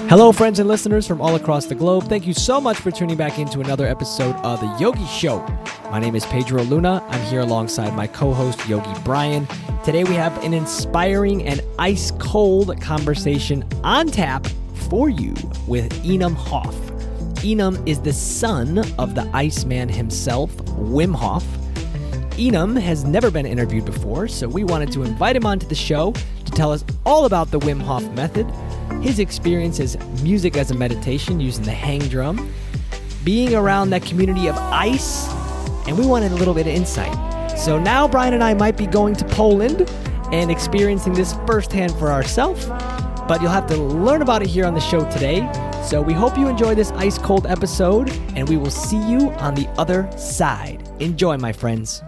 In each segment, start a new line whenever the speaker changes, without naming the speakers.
Hello, friends and listeners from all across the globe. Thank you so much for tuning back into another episode of The Yogi Show. My name is Pedro Luna. I'm here alongside my co-host, Yogi Brian. Today we have an inspiring and ice-cold conversation on tap for you with Enahm Hof. Enahm is the son of the Iceman himself, Wim Hof. Enahm has never been interviewed before, so we wanted to invite him onto the show to tell us all about the Wim Hof Method, his experience as music as a meditation using the hang drum, being around that community of ice, and we wanted a little bit of insight. So now Brian and I might be going to Poland and experiencing this firsthand for ourselves, but you'll have to learn about it here on the show today. So we hope you enjoy this ice-cold episode, and we will see you on the other side. Enjoy, my friends.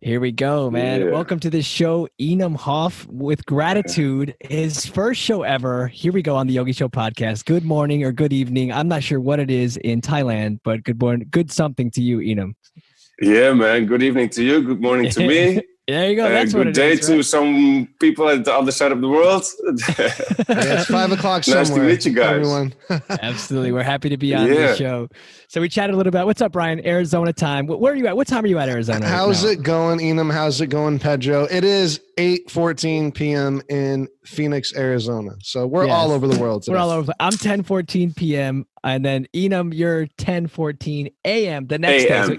Here we go, man.
Yeah.
Welcome to the show, Enahm Hof, with gratitude. His first show ever. Here we go on the Yogi Show podcast. Good morning or good evening. I'm not sure what it is in Thailand, but good morning, good something to you, Enahm.
Yeah, man. Good evening to you. Good morning to me.
There you go. That's what
good
it
day
is,
to
right?
some people at the other side of the world.
Yeah, it's 5 o'clock somewhere.
Nice to meet you guys.
Everyone.
Absolutely. We're happy to be on the show. So we chatted a little about, what's up, Brian? Arizona time. Where are you at? What time are you at, Arizona?
How's it going, Enahm? How's it going, Pedro? It is 8:14 p.m. in Phoenix, Arizona. So we're all over the world today.
We're all over. I'm 10:14 p.m. And then Enahm, you're 10:14 a.m. the next day. So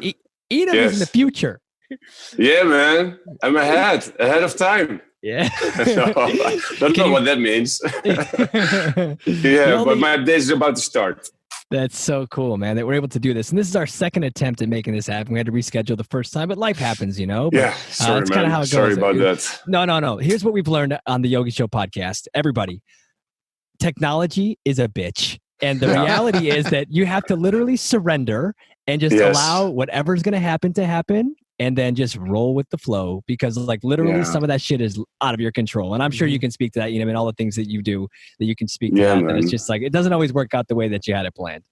Enahm is in the future.
Yeah, man. I'm ahead of time.
Yeah.
Don't know what that means. But my day is about to start.
That's so cool, man, that we're able to do this. And this is our second attempt at making this happen. We had to reschedule the first time, but life happens, you know? But,
sorry,
that's
man.
kind of how it goes.
Sorry about that.
No. Here's what we've learned on the Yogi Show podcast. Everybody, technology is a bitch. And the reality is that you have to literally surrender and just allow whatever's going to happen. And then just roll with the flow, because like literally some of that shit is out of your control. And I'm sure you can speak to that, and all the things that you do that you can speak to that. And it's just like, it doesn't always work out the way that you had it planned.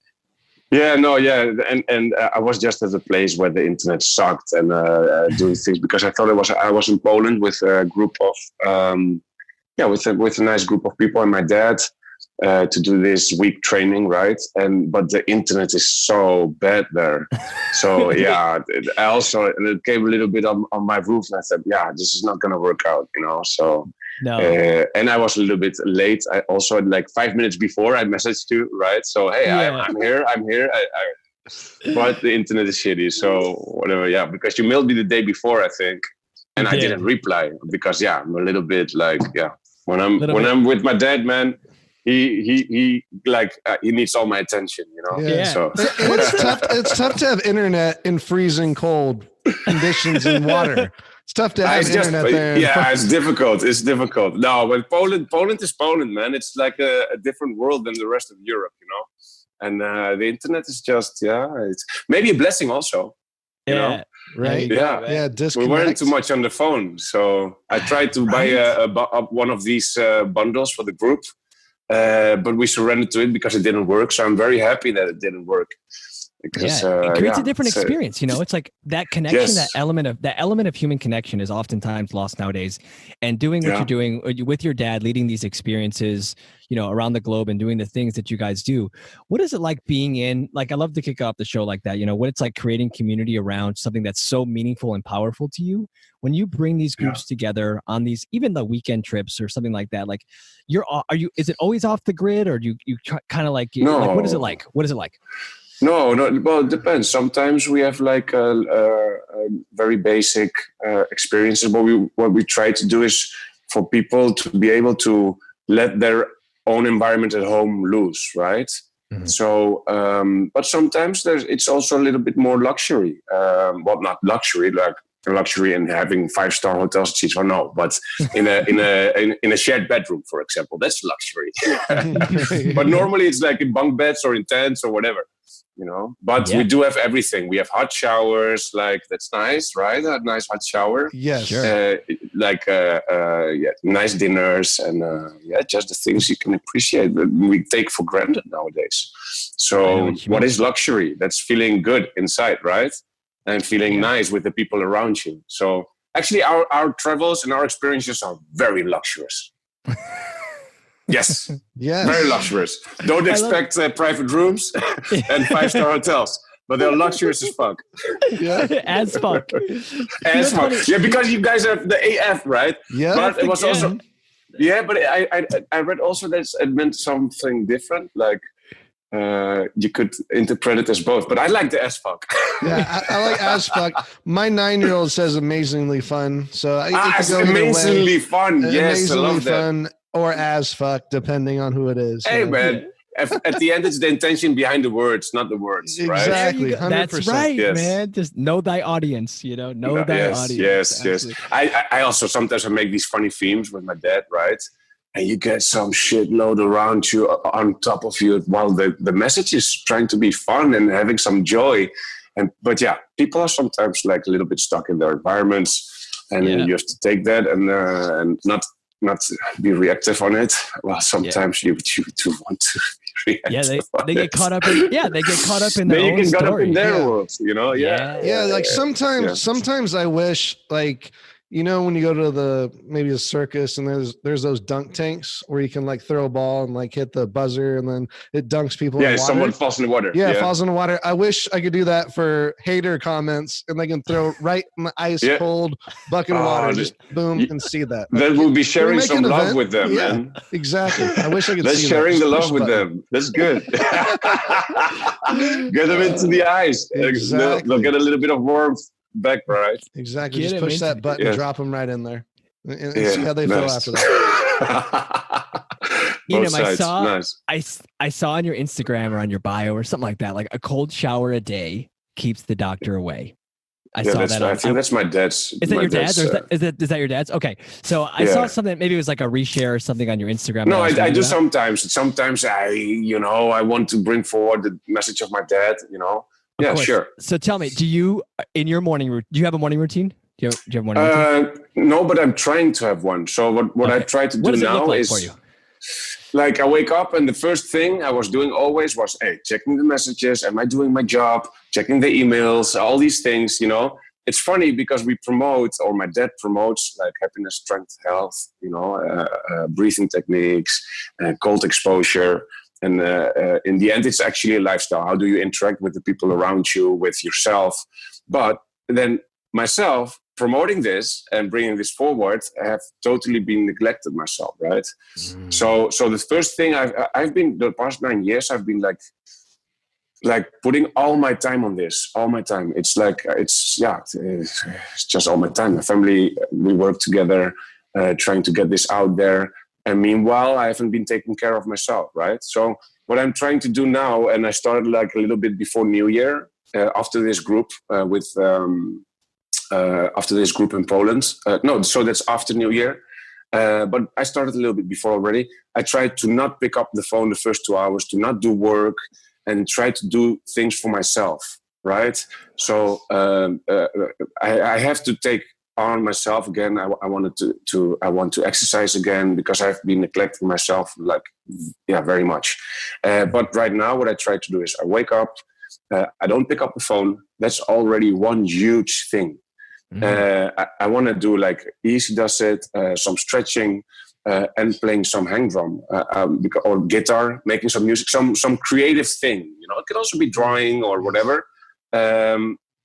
And I was just at a place where the internet sucked and doing things because I thought I was in Poland with a group of with a nice group of people and my dad. To do this week training, right? But the internet is so bad there. So it came a little bit on my roof, and I said, this is not gonna work out, So and I was a little bit late. I also like 5 minutes before I messaged you, right? So hey, I'm here. But the internet is shitty, so whatever. Yeah, because you mailed me the day before, I think, and I didn't reply because I'm a little bit like when I'm with my dad, man. He needs all my attention, So
It's tough to have internet in freezing cold conditions and water. It's tough to have internet there.
Yeah, it's difficult. No, but Poland is Poland, man. It's like a different world than the rest of Europe, And the internet is just it's maybe a blessing also. You know?
Right?
Yeah. We weren't too much on the phone, so I tried to buy one of these bundles for the group. But we surrendered to it because it didn't work. So I'm very happy that it didn't work. Because,
it creates a different experience. It's like that connection, that element of human connection is oftentimes lost nowadays. And doing what you're doing with your dad, leading these experiences, around the globe and doing the things that you guys do. What is it like being in, like, I love to kick off the show like that, what it's like creating community around something that's so meaningful and powerful to you. When you bring these groups together on these, even the weekend trips or something like that, like is it always off the grid, or do you kind of like,
no.
Like, what is it like?
No. Well, it depends. Sometimes we have like very basic experiences. What we try to do is for people to be able to let their own environment at home loose, right? Mm-hmm. So, but sometimes it's also a little bit more luxury. Not luxury, like luxury in having 5-star hotels, etc. No, but in a shared bedroom, for example, that's luxury. But normally it's like in bunk beds or in tents or whatever. But we do have everything. We have hot showers, like that's nice, right? A nice hot shower.
Yes, sure.
Nice dinners and just the things you can appreciate that we take for granted nowadays. So what is luxury? That's feeling good inside, right? And feeling nice with the people around you. So actually our travels and our experiences are very luxurious. Yes.
Yes.
Very luxurious. Don't expect private rooms and 5-star hotels, but they're luxurious as fuck.
Yeah.
As fuck.
As fuck. Yeah, because you guys have the AF, right?
Yeah.
But it was also, but I read also that it meant something different. Like you could interpret it as both, but I like the as fuck.
Yeah, I like as fuck. My 9-year-old says amazingly fun. So
it's amazingly fun. Yes, I love that.
Fun or as fuck, depending on who it is.
Hey, man. At the end, it's the intention behind the words, not the words.
Exactly.
Right?
100%.
That's right, man. Just know thy audience, know thy audience.
Yes. I also sometimes I make these funny themes with my dad, right? And you get some shitload around you, on top of you, while the message is trying to be fun and having some joy. But people are sometimes like a little bit stuck in their environments, and you have to take that and not be reactive on it. Well, sometimes you do want to be reactive.
Yeah, they get caught up in their own story.
Up in their world,
Yeah, like sometimes I wish, like, when you go to maybe a circus and there's those dunk tanks where you can like throw a ball and like hit the buzzer and then it dunks people.
Yeah, someone falls in the water.
Yeah, falls in the water. I wish I could do that for hater comments and they can throw right in the ice cold bucket of water, just boom, and see that.
Then we'll be sharing some love with them, man.
Exactly. I wish I could
see sharing the love with them. That's good. Get them into the ice. Exactly. They'll get a little bit of warmth back, right?
Exactly. Just push that button and drop them right in there and see how they feel after that.
I saw on your Instagram or on your bio or something like that, like a cold shower a day keeps the doctor away. I saw that.
I think that's my dad's.
Is that your dad's? Or is that your dad's? Okay. So I saw something, maybe it was like a reshare or something on your Instagram.
No, I do sometimes. Sometimes I want to bring forward the message of my dad, Yeah, sure.
So tell me, do you have a morning routine? Do you have a morning routine?
No, but I'm trying to have one. So what I try to do now is, for you? Like, I wake up and the first thing I was doing always was, checking the messages. Am I doing my job? Checking the emails, all these things, It's funny because we promote, or my dad promotes, like happiness, strength, health, breathing techniques, cold exposure. And in the end, it's actually a lifestyle. How do you interact with the people around you, with yourself? But then myself promoting this and bringing this forward, I have totally been neglected myself, right? So the first thing I've been, the past 9 years, I've been like putting all my time on this, all my time. It's like, it's just all my time. My family, we work together, trying to get this out there. And meanwhile, I haven't been taking care of myself, right? So what I'm trying to do now, and I started like a little bit before New Year, after this group after this group in Poland. So that's after New Year. But I started a little bit before already. I tried to not pick up the phone the first 2 hours, to not do work, and try to do things for myself, right? So I have to take on myself again. I want to exercise again because I've been neglecting myself very much. But right now, what I try to do is I wake up, I don't pick up the phone. That's already one huge thing. I want to do like easy does it, some stretching, and playing some hang drum or guitar, making some music, some creative thing. It can also be drawing or whatever.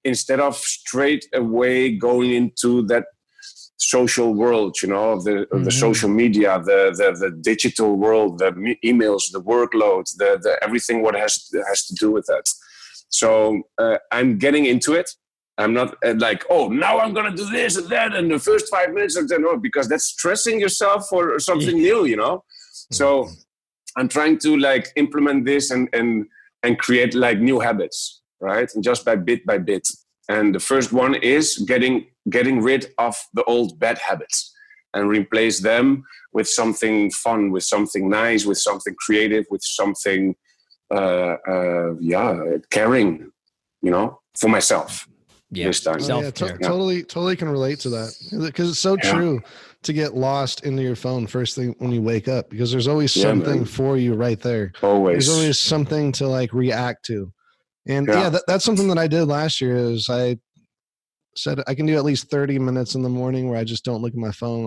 Instead of straight away going into that social world, of the social media, the digital world, the emails, the workload, the everything what has to do with that. So I'm getting into it. I'm not now I'm going to do this and that. And the first 5 minutes, because that's stressing yourself for something new, So I'm trying to implement this and create new habits, right? And just by bit. And the first one is getting rid of the old bad habits and replace them with something fun, with something nice, with something creative, with something, caring, for myself.
Yeah,
this time.
Totally can relate to that because it's so true to get lost into your phone first thing when you wake up because there's always something for you right there.
Always.
There's always something to react to. And that's something that I did last year is I said I can do at least 30 minutes in the morning where I just don't look at my phone.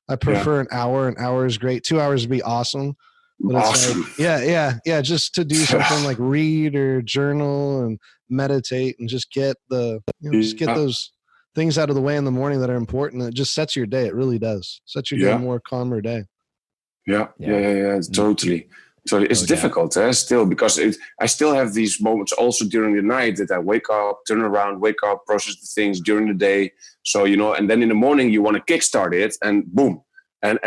I prefer an hour. An hour is great. 2 hours would be awesome. But it's like, yeah. Just to do something like read or journal and meditate and just get those things out of the way in the morning that are important. It just sets your day. It really does. Sets your day a more calmer day.
Yeah. Totally. So it's difficult still, because I still have these moments also during the night that I wake up, turn around, process the things during the day. So, and then in the morning you want to kickstart it and boom, and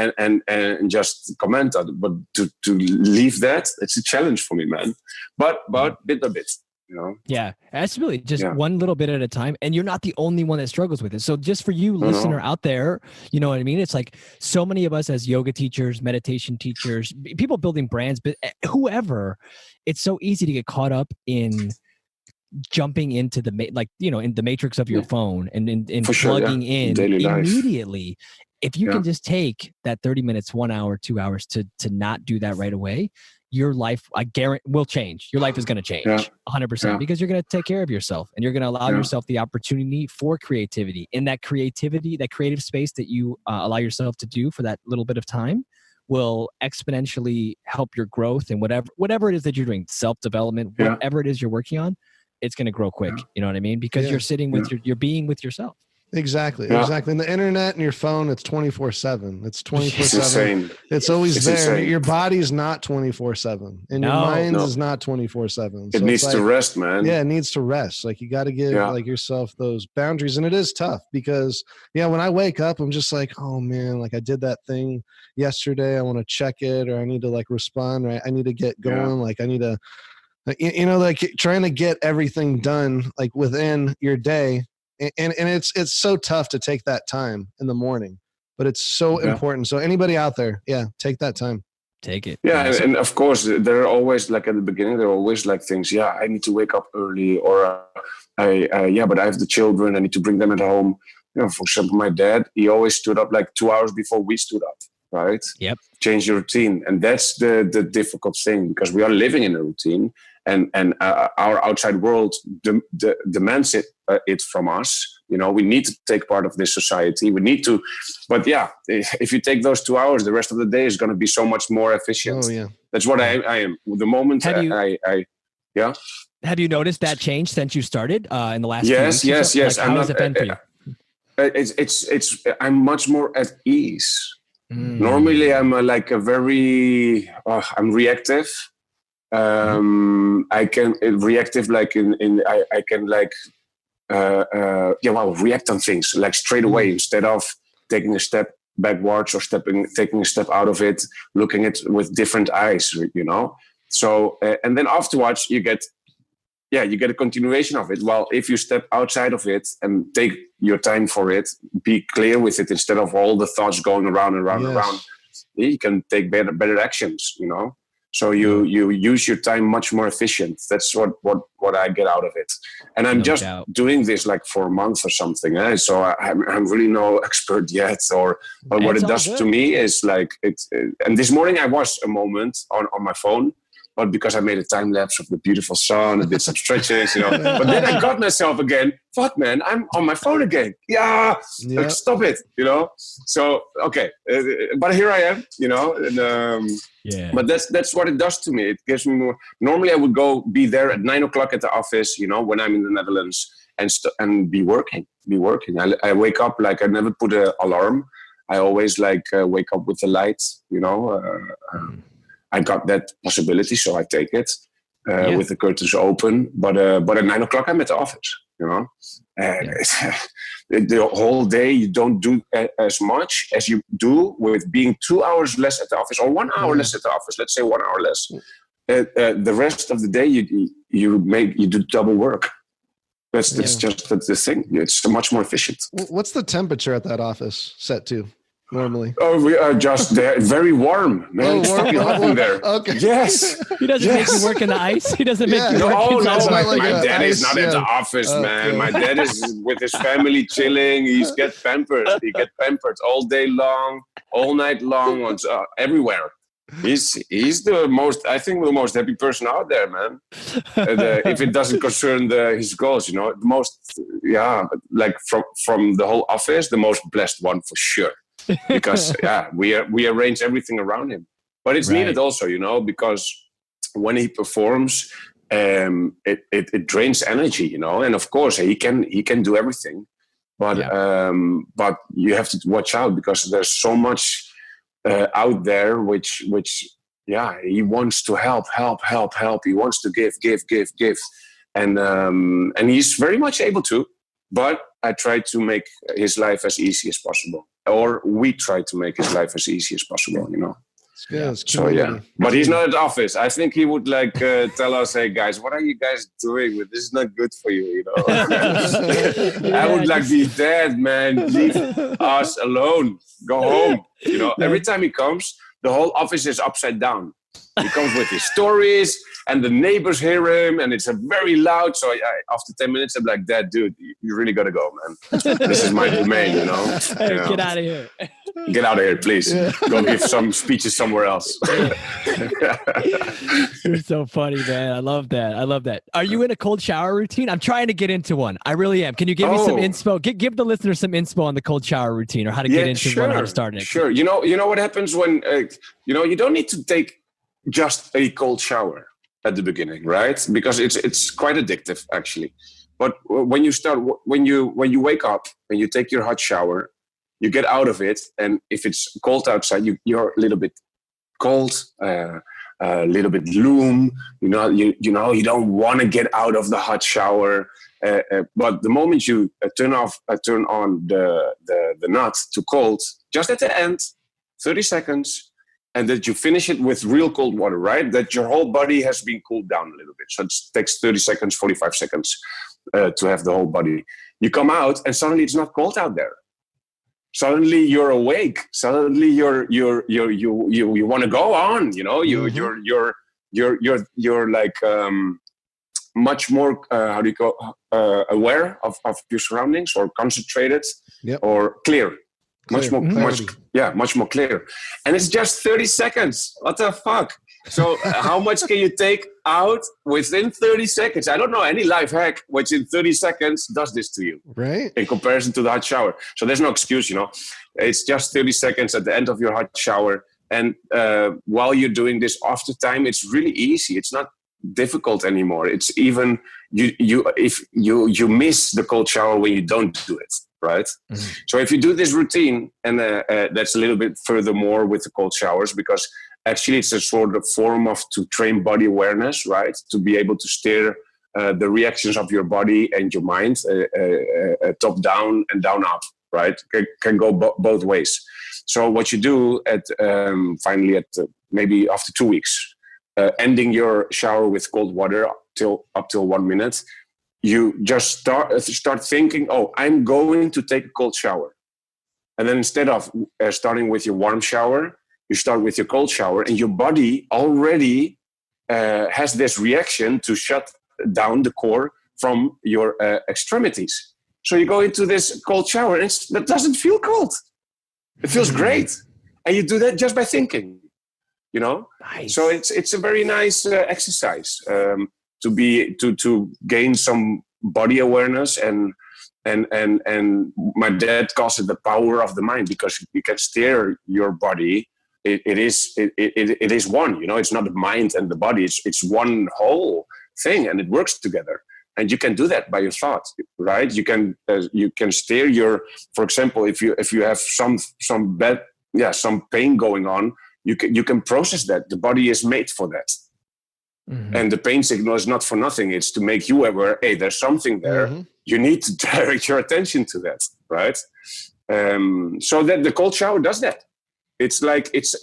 just comment on it. But to leave that, it's a challenge for me, man. But bit by bit.
Yeah, that's really just one little bit at a time. And you're not the only one that struggles with it. So just for you, listener out there, you know what I mean? It's like so many of us as yoga teachers, meditation teachers, people building brands, but whoever, it's so easy to get caught up in jumping into in the matrix of your phone and plugging in
daily
immediately.
Life.
If you can just take that 30 minutes, 1 hour, 2 hours to not do that right away, your life, I guarantee, will change. Your life is going to change 100% because you're going to take care of yourself and you're going to allow yourself the opportunity for creativity. And that creative space that you allow yourself to do for that little bit of time will exponentially help your growth and whatever it is that you're doing, self-development, whatever it is you're working on, it's going to grow quick. You know what I mean? Because you're sitting with you're being with yourself.
Exactly. And the internet and your phone, it's 24/7. It's 24/7. It's always there. Insane. Your body's not 24/7, and your mind is not 24/7.
It needs to rest, man.
Yeah, it needs to rest. Like you got to give yourself those boundaries, and it is tough because when I wake up, I'm just like, oh man, like I did that thing yesterday. I want to check it, or I need to respond, or I need to get going. Like I need to, trying to get everything done within your day. And it's so tough to take that time in the morning, but it's so important. So anybody out there, take that time.
Take it.
Yeah, and of course there are always at the beginning there are always things. Yeah, I need to wake up early, or but I have the children. I need to bring them at home. For example, my dad, he always stood up 2 hours before we stood up. Right.
Yep.
Change your routine, and that's the difficult thing because we are living in a routine. And our outside world demands it from us. We need to take part of this society. We need to, but if you take those 2 hours, the rest of the day is going to be so much more efficient.
Oh yeah,
that's what I am. The moment
Have you noticed that change since you started in the last?
Yes.
How has it been for you?
It's I'm much more at ease. Normally, I'm I'm reactive. I can reactive I can react on things straight away instead of taking a step backwards or taking a step out of it, looking at it with different eyes, So and then afterwards you get a continuation of it. Well, if you step outside of it and take your time for it, be clear with it instead of all the thoughts going around and around and around, you can take better actions, So you use your time much more efficient. That's what I get out of it. And I'm just doing this for a month or something. So I'm really no expert yet. But what it does to me is and this morning I watched a moment on my phone, but because I made a time lapse of the beautiful sun and did some stretches, But then I got myself again. Fuck, man, I'm on my phone again. Stop it, So okay, but here I am, And, but that's what it does to me. It gives me more. Normally, I would be there at 9 o'clock at the office, when I'm in the Netherlands, and be working. I wake up I never put an alarm. I always wake up with the light, I got that possibility, so I take it with the curtains open. But at 9 o'clock, I'm at the office. The whole day you don't do as much as you do with being 2 hours less at the office or 1 hour less at the office. Let's say 1 hour less. The rest of the day you do double work. That's just the thing. It's much more efficient.
What's the temperature at that office set to? Normally.
Oh, we are just there. Very warm, man. It's fucking hot in there.
Okay.
Yes.
He doesn't make you work in the ice. He doesn't make you work in the ice.
My dad is not at the office, man. My dad is with his family chilling. He gets pampered. He gets pampered all day long, all night long, everywhere. He's the most happy person out there, man. If it doesn't concern his goals, the most, from the whole office, the most blessed one for sure. because we arrange everything around him. But it's needed also, because when he performs, it drains energy, and of course he can do everything, but you have to watch out because there's so much out there which he wants to help. He wants to give, and he's very much able to. But I try to make his life as easy as possible, or we try to make his life as easy as possible.
It's good.
So but he's not at the office. I think he would tell us, "Hey guys, what are you guys doing? This is not good for you." I would be dead, man. Leave us alone. Go home. Every time he comes, the whole office is upside down. He comes with his stories, and the neighbors hear him, and it's very loud. So after 10 minutes, I'm like, "Dad, dude, you really got to go, man. This is my domain,
Hey, get out of here.
Get out of here, please. Go give some speeches somewhere else."
You're so funny, man. I love that. Are you in a cold shower routine? I'm trying to get into one. I really am. Can you give me some inspo? Give the listeners some inspo on the cold shower routine, or how to get into one, how to start it.
Sure. You know what happens when, you don't need to take just a cold shower at the beginning, right? Because it's quite addictive, actually. But when you wake up and you take your hot shower, you get out of it, and if it's cold outside, you're a little bit cold, a little bit gloom. You don't want to get out of the hot shower. But the moment you turn on the nut to cold, just at the end, 30 seconds. And that you finish it with real cold water, right? That your whole body has been cooled down a little bit. So it takes 30 seconds, 45 seconds to have the whole body. You come out and suddenly it's not cold out there. Suddenly you're awake. Suddenly you want to go on. You're like much more aware of your surroundings, or concentrated, or clear. Much more clear. And it's just 30 seconds. What the fuck? So how much can you take out within 30 seconds? I don't know any life hack which in 30 seconds does this to you.
Right.
In comparison to the hot shower. So there's no excuse, It's just 30 seconds at the end of your hot shower. And while you're doing this after time, it's really easy. It's not difficult anymore. It's even, if you miss the cold shower when you don't do it. Right. Mm-hmm. So if you do this routine, and that's a little bit furthermore with the cold showers, because actually it's a sort of form to train body awareness, right? To be able to steer the reactions of your body and your mind, top down and down up, right? Can go both ways. So what you do finally maybe after 2 weeks, ending your shower with cold water up till 1 minute, you just start thinking, "Oh, I'm going to take a cold shower." And then instead of starting with your warm shower, you start with your cold shower, and your body already has this reaction to shut down the core from your extremities. So you go into this cold shower, and that doesn't feel cold. It feels great. And you do that just by thinking, Nice. So it's a very nice exercise. To gain some body awareness, and my dad calls it the power of the mind, because you can steer your body. It is one, it's not the mind and the body. It's one whole thing, and it works together. And you can do that by your thoughts, right? You can steer your, for example, if you have some pain going on, you can process that. The body is made for that. Mm-hmm. And the pain signal is not for nothing. It's to make you aware, hey, there's something there. Mm-hmm. You need to direct your attention to that, right? So that the cold shower does that. It's like it's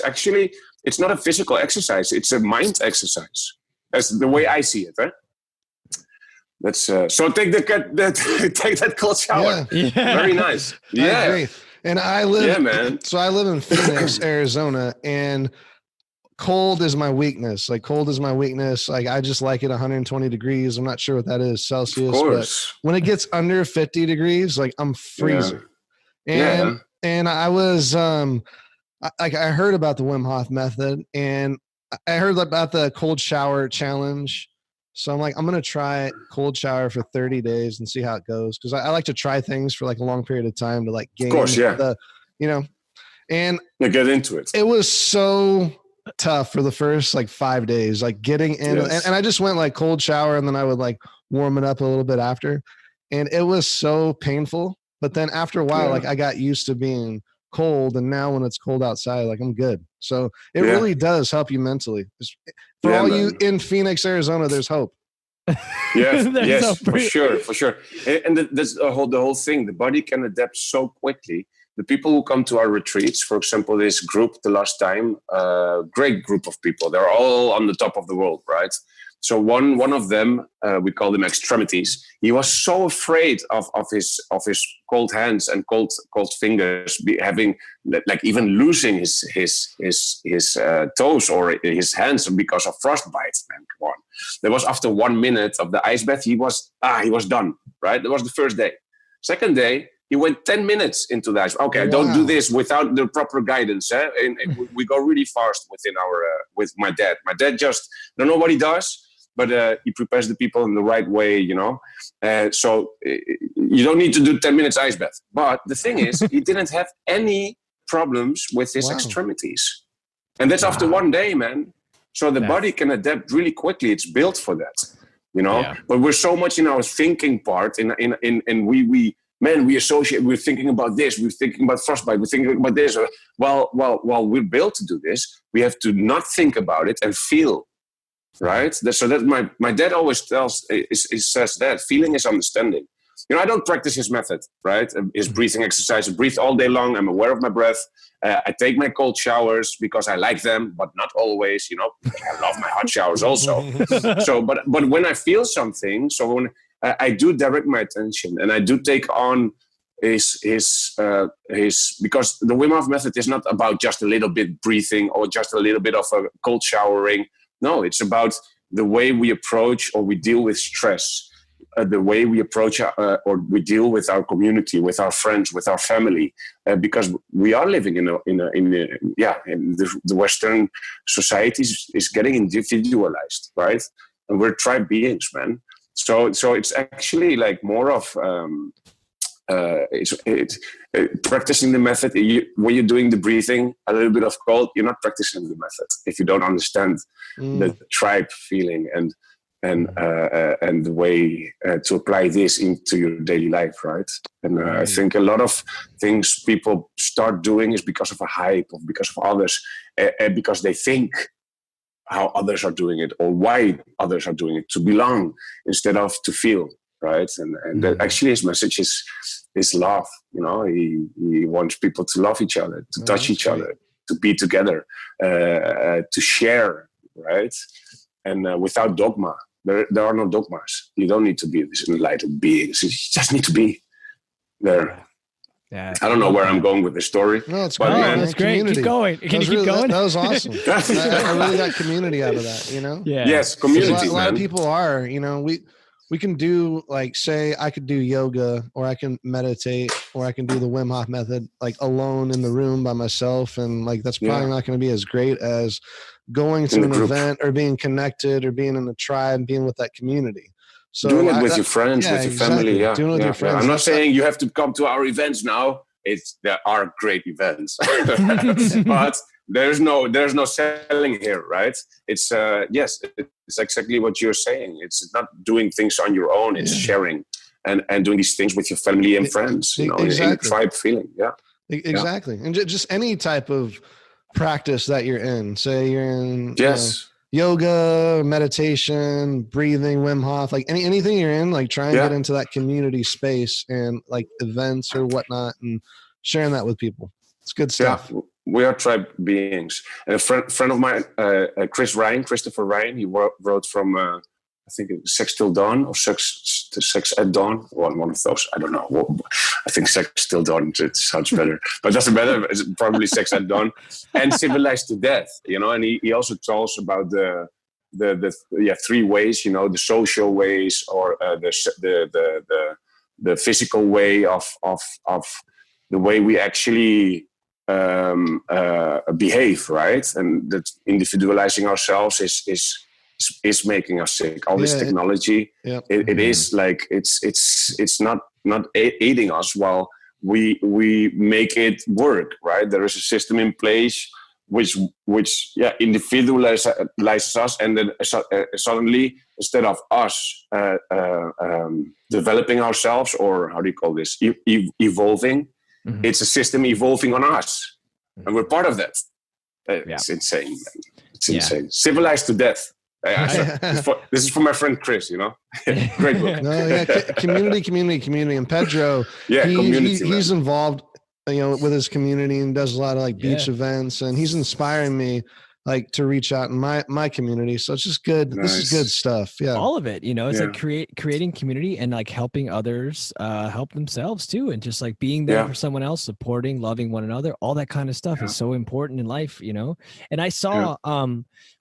actually, it's not a physical exercise. It's a mind exercise. That's the way I see it, right? That's so take that cold shower. Yeah. Very nice. Yeah. I agree.
And I live in Phoenix, Arizona, and cold is my weakness. Like I just like it 120 degrees. I'm not sure what that is Celsius, but when it gets under 50 degrees, like I'm freezing. Yeah. And I was I heard about the Wim Hof Method, and I heard about the cold shower challenge. So I'm like, I'm going to try cold shower for 30 days and see how it goes. Cause I like to try things for like a long period of time to like gain And
get into it.
It was so tough for the first like 5 days, like getting in, and I just went like cold shower, and then I would like warm it up a little bit after, and it was so painful. But then after a while, like I got used to being cold, and now when it's cold outside, like I'm good. So it really does help you mentally. For all you in Phoenix, Arizona, there's hope.
Yes, for sure. And that's the whole thing. The body can adapt so quickly. The people who come to our retreats, for example, this group the last time, great group of people. They're all on the top of the world, right? So one of them, we call them extremities. He was so afraid of his cold hands and cold fingers, having like even losing his toes or his hands because of frostbite. Man, come on! That was after 1 minute of the ice bath. He was done. Right? That was the first day. Second day, he went 10 minutes into that. Okay, wow. Don't do this without the proper guidance. And we go really fast with my dad. My dad just don't know what he does, but he prepares the people in the right way, So you don't need to do 10 minutes ice bath. But the thing is, he didn't have any problems with his extremities. And that's after 1 day, man. So the body can adapt really quickly. It's built for that, But we're so much in our thinking part, and we associate. We're thinking about this. We're thinking about frostbite. We're thinking about this. Well, we're built to do this. We have to not think about it and feel, right? So that my dad always says that feeling is understanding. I don't practice his method, right? His breathing exercise. I breathe all day long. I'm aware of my breath. I take my cold showers because I like them, but not always. I love my hot showers also. But when I feel something, so when I do direct my attention, and I do take on his because the Wim Hof Method is not about just a little bit breathing or just a little bit of a cold showering. No, it's about the way we approach or we deal with stress, the way we approach or we deal with our community, with our friends, with our family, because we are living in the Western society is getting individualized, right? And we're tribe beings, man. So it's actually like more of practicing the method. When you're doing the breathing, a little bit of cold, you're not practicing the method if you don't understand the tribe feeling and the way to apply this into your daily life, right? And I think a lot of things people start doing is because of a hype or because of others, because they think how others are doing it or why others are doing it, to belong instead of to feel, right? And that actually his message is love. He wants people to love each other, to touch each other, to be together, to share, right? And without dogma. There are no dogmas. You don't need to be this enlightened beings. You just need to be there. Yeah, I don't know where I'm going with the story.
No, it's great. That's
great.
Community.
Keep going. Can you keep going?
That was awesome. I really got community out of that,
Yeah.
Yes, community.
A lot of people are, we can do like, say I could do yoga, or I can meditate, or I can do the Wim Hof Method like alone in the room by myself. And like, that's probably not going to be as great as going to an event or being connected or being in a tribe, being with that community. So
doing it with your friends, with your family.
Doing it with your friends.
I'm not saying you have to come to our events now. There are great events, but there's no selling here, right? It's it's exactly what you're saying. It's not doing things on your own. It's sharing and doing these things with your family and friends. In a tribe feeling. Yeah,
exactly. And just any type of practice that you're in. Say you're in yoga, meditation, breathing, Wim Hof, like anything you're in, like try and get into that community space and like events or whatnot, and sharing that with people. It's good stuff.
Yeah, we are tribe beings. And a friend of mine, Christopher Ryan, he wrote from I think Sex Till Dawn or Sex at Dawn, one of those. I don't know. I think Sex Till Dawn, it sounds better, but it doesn't matter. It's probably Sex at Dawn and Civilized to Death. And he also talks about the 3 ways. The social ways, or the physical way of the way we actually behave, right? And that individualizing ourselves is making us sick. All this technology, it is like it's not aiding us while we make it work, right? There is a system in place which individualizes us, and then suddenly, instead of us developing ourselves, or how do you call this, evolving, it's a system evolving on us, and we're part of that. It's insane. It's insane. Civilized to death. This is for my friend Chris, Great book.
No, community. And Pedro, he's involved, with his community, and does a lot of like beach events, and he's inspiring me like to reach out in my community. So it's just good. Nice. This is good stuff. Yeah.
All of it, it's like creating community and like helping others help themselves too. And just like being there for someone else, supporting, loving one another, all that kind of stuff is so important in life, And I saw,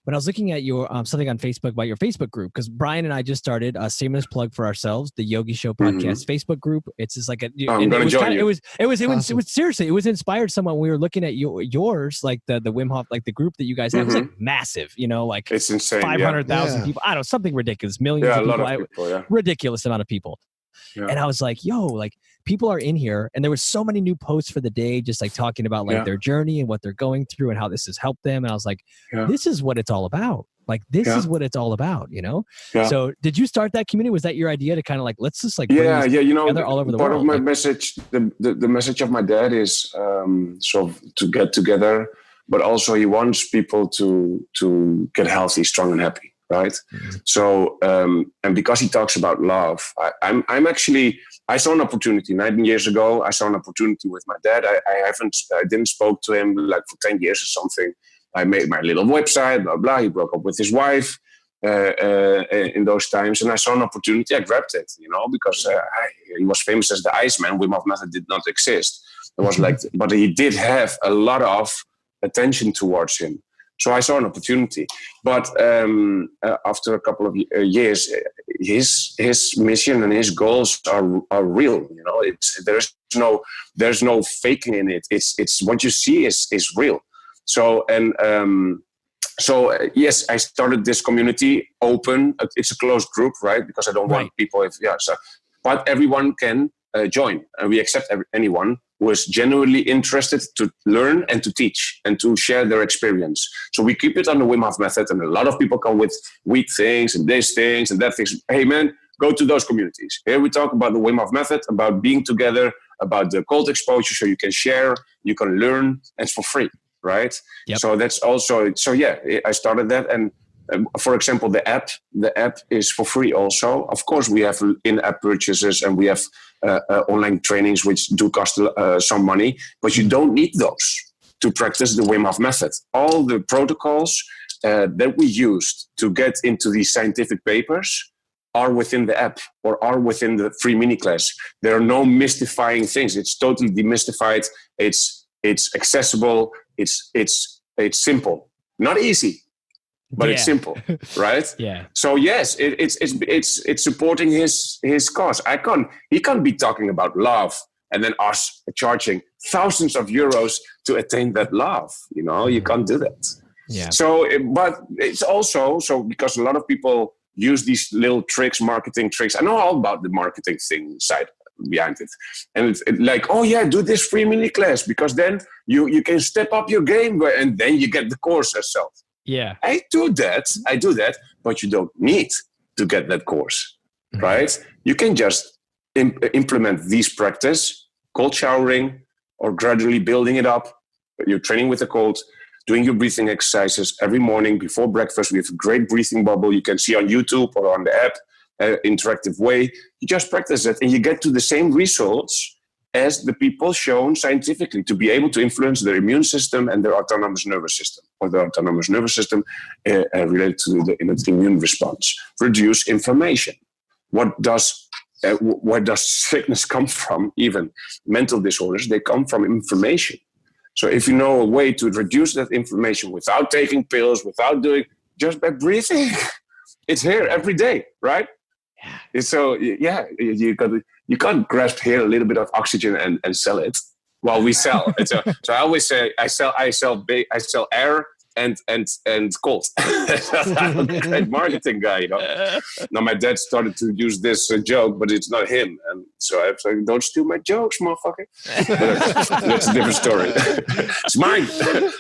when I was looking at your something on Facebook about your Facebook group, because Brian and I just started a shameless plug for ourselves, the Yogi Show podcast Facebook group. It's just like
I'm going to join you.
It was seriously, it was inspired someone. We were looking at yours, like the Wim Hof, like the group that you guys have. It was like massive, like
it's insane.
500,000 people. I don't know, something ridiculous, millions of people, ridiculous amount of people. Yeah. And I was like, like people are in here, and there was so many new posts for the day, just like talking about like their journey and what they're going through and how this has helped them. And I was like, this is what it's all about. Like, this is what it's all about, So did you start that community? Was that your idea to kind of like, let's just like, together all over the
part
world?
Of my message, the message of my dad is sort of to get together, but also he wants people to get healthy, strong and happy. Right. Mm-hmm. So, and because he talks about love, I saw an opportunity 19 years ago. I saw an opportunity with my dad. I didn't spoke to him like for 10 years or something. I made my little website, blah, blah. He broke up with his wife in those times. And I saw an opportunity. I grabbed it, because he was famous as the Iceman. Wim Hof Method did not exist. It was like, but he did have a lot of attention towards him. So I saw an opportunity, but after a couple of years, his mission and his goals are real. There's no faking in it. It's what you see is real. So yes, I started this community open. It's a closed group, right? Because I don't want people. But everyone can join, and we accept anyone who is genuinely interested to learn and to teach and to share their experience. So we keep it on the Wim Hof Method, and a lot of people come with weak things and these things and that things. Hey man, go to those communities. Here we talk about the Wim Hof Method, about being together, about the cold exposure, so you can share, you can learn, and it's for free, right? Yep. So that's also, I started that. And for example, the app is for free also. Of course, we have in-app purchases, and we have online trainings which do cost some money, but you don't need those to practice the Wim Hof Method. All the protocols that we used to get into these scientific papers are within the app or are within the free mini class. There are no mystifying things. It's totally demystified. It's accessible. It's simple, not easy. But it's simple, right?
Yeah.
So yes, it's supporting his cause. He can't be talking about love and then us charging thousands of euros to attain that love. You can't do that.
Yeah.
So, but it's also so because a lot of people use these little tricks, marketing tricks. I know all about the marketing thing side behind it, and it's like, oh yeah, do this free mini class because then you can step up your game, and then you get the course itself.
Yeah,
I do that, but you don't need to get that course, right? You can just implement these practice, cold showering, or gradually building it up. You're training with the cold, doing your breathing exercises every morning before breakfast. We have a great breathing bubble you can see on YouTube or on the app, interactive way. You just practice it, and you get to the same results as the people shown scientifically to be able to influence their immune system and their autonomous nervous system, or the autonomous nervous system related to the immune response. Reduce inflammation. Where does sickness come from? Even mental disorders, they come from inflammation. So if you know a way to reduce that inflammation without taking pills, without doing, just by breathing, it's here every day, right? Yeah. So you can't grasp here a little bit of oxygen and sell it while we sell. So I always say I sell air and cold. I'm a great marketing guy, you know. Now my dad started to use this joke, but it's not him, and so I was like, "Don't steal my jokes, motherfucker." That's a different story. It's mine,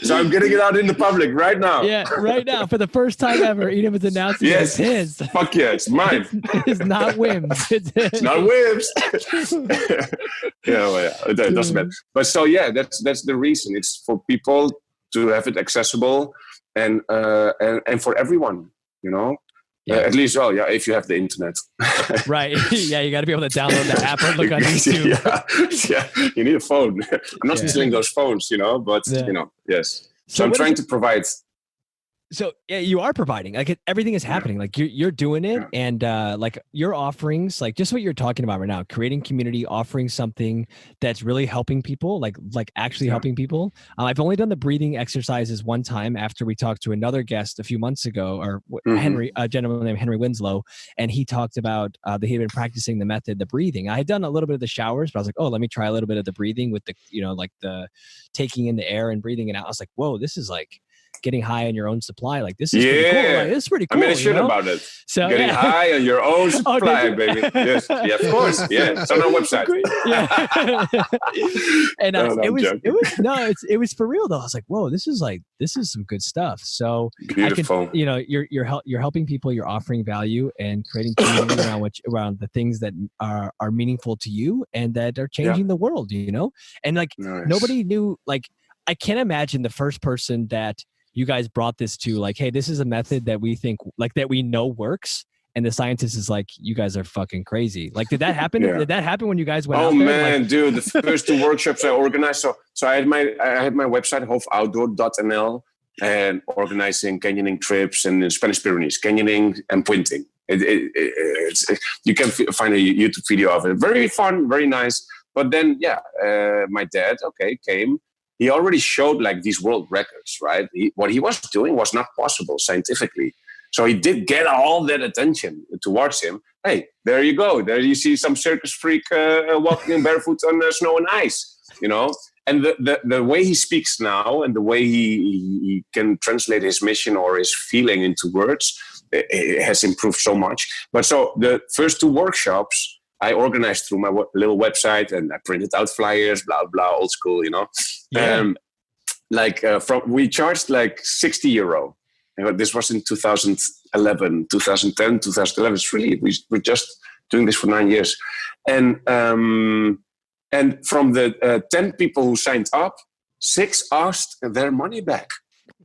so I'm getting it out in the public right now.
Yeah, right now for the first time ever, Enahm is announcing it's his.
Fuck yeah, it's mine.
It's not Wim's.
It's not Wim's. It doesn't matter. But so yeah, that's the reason. It's for people to have it accessible and for everyone, you know. At least, if you have the internet.
Right. Yeah, you got to be able to download the app or look on YouTube.
Yeah, you need a phone. I'm not stealing those phones, you know, but you know, yes. So I'm trying to provide.
So yeah, you are providing, like everything is happening, like you're doing it, and like your offerings, like just what you're talking about right now, creating community, offering something that's really helping people, like actually helping people. I've only done the breathing exercises one time after we talked to another guest a few months ago, or a gentleman named Henry Winslow, and he talked about that he had been practicing the method, the breathing. I had done a little bit of the showers, but I was like, oh, let me try a little bit of the breathing with the, you know, like the taking in the air and breathing it out. I was like, whoa, this is like getting high on your own supply. Like this is pretty cool. Like, this is pretty cool.
I made a shit about it. So getting high on your own supply, baby. Yes. Yeah, of course. Yeah. It's on our website.
Yeah. And it was for real though. I was like, whoa, this is some good stuff. So
beautiful.
You're helping people, you're offering value and creating community around the things that are meaningful to you and that are changing the world, you know? And like nobody knew, like, I can't imagine the first person that you guys brought this to, like, hey, this is a method that we think, like, that we know works, and the scientist is like, you guys are fucking crazy. Like, did that happen? Did that happen when you guys went out there?
Oh man, dude, the first two workshops I organized. So I had my website hofoutdoor.nl and organizing canyoning trips and in Spanish Pyrenees, canyoning and pointing. You can find a YouTube video of it. Very fun, very nice. But then, my dad, came. He already showed like these world records, right? What he was doing was not possible scientifically. So he did get all that attention towards him. Hey, there you go. There you see some circus freak walking barefoot on snow and ice, you know? And the way he speaks now and the way he can translate his mission or his feeling into words, it has improved so much. But so the first two workshops, I organized through my little website and I printed out flyers, blah, blah, old school, you know. Yeah. We charged like €60. This was in 2011, 2010, 2011. It's really, we're just doing this for 9 years. And from the 10 people who signed up, 6 asked their money back.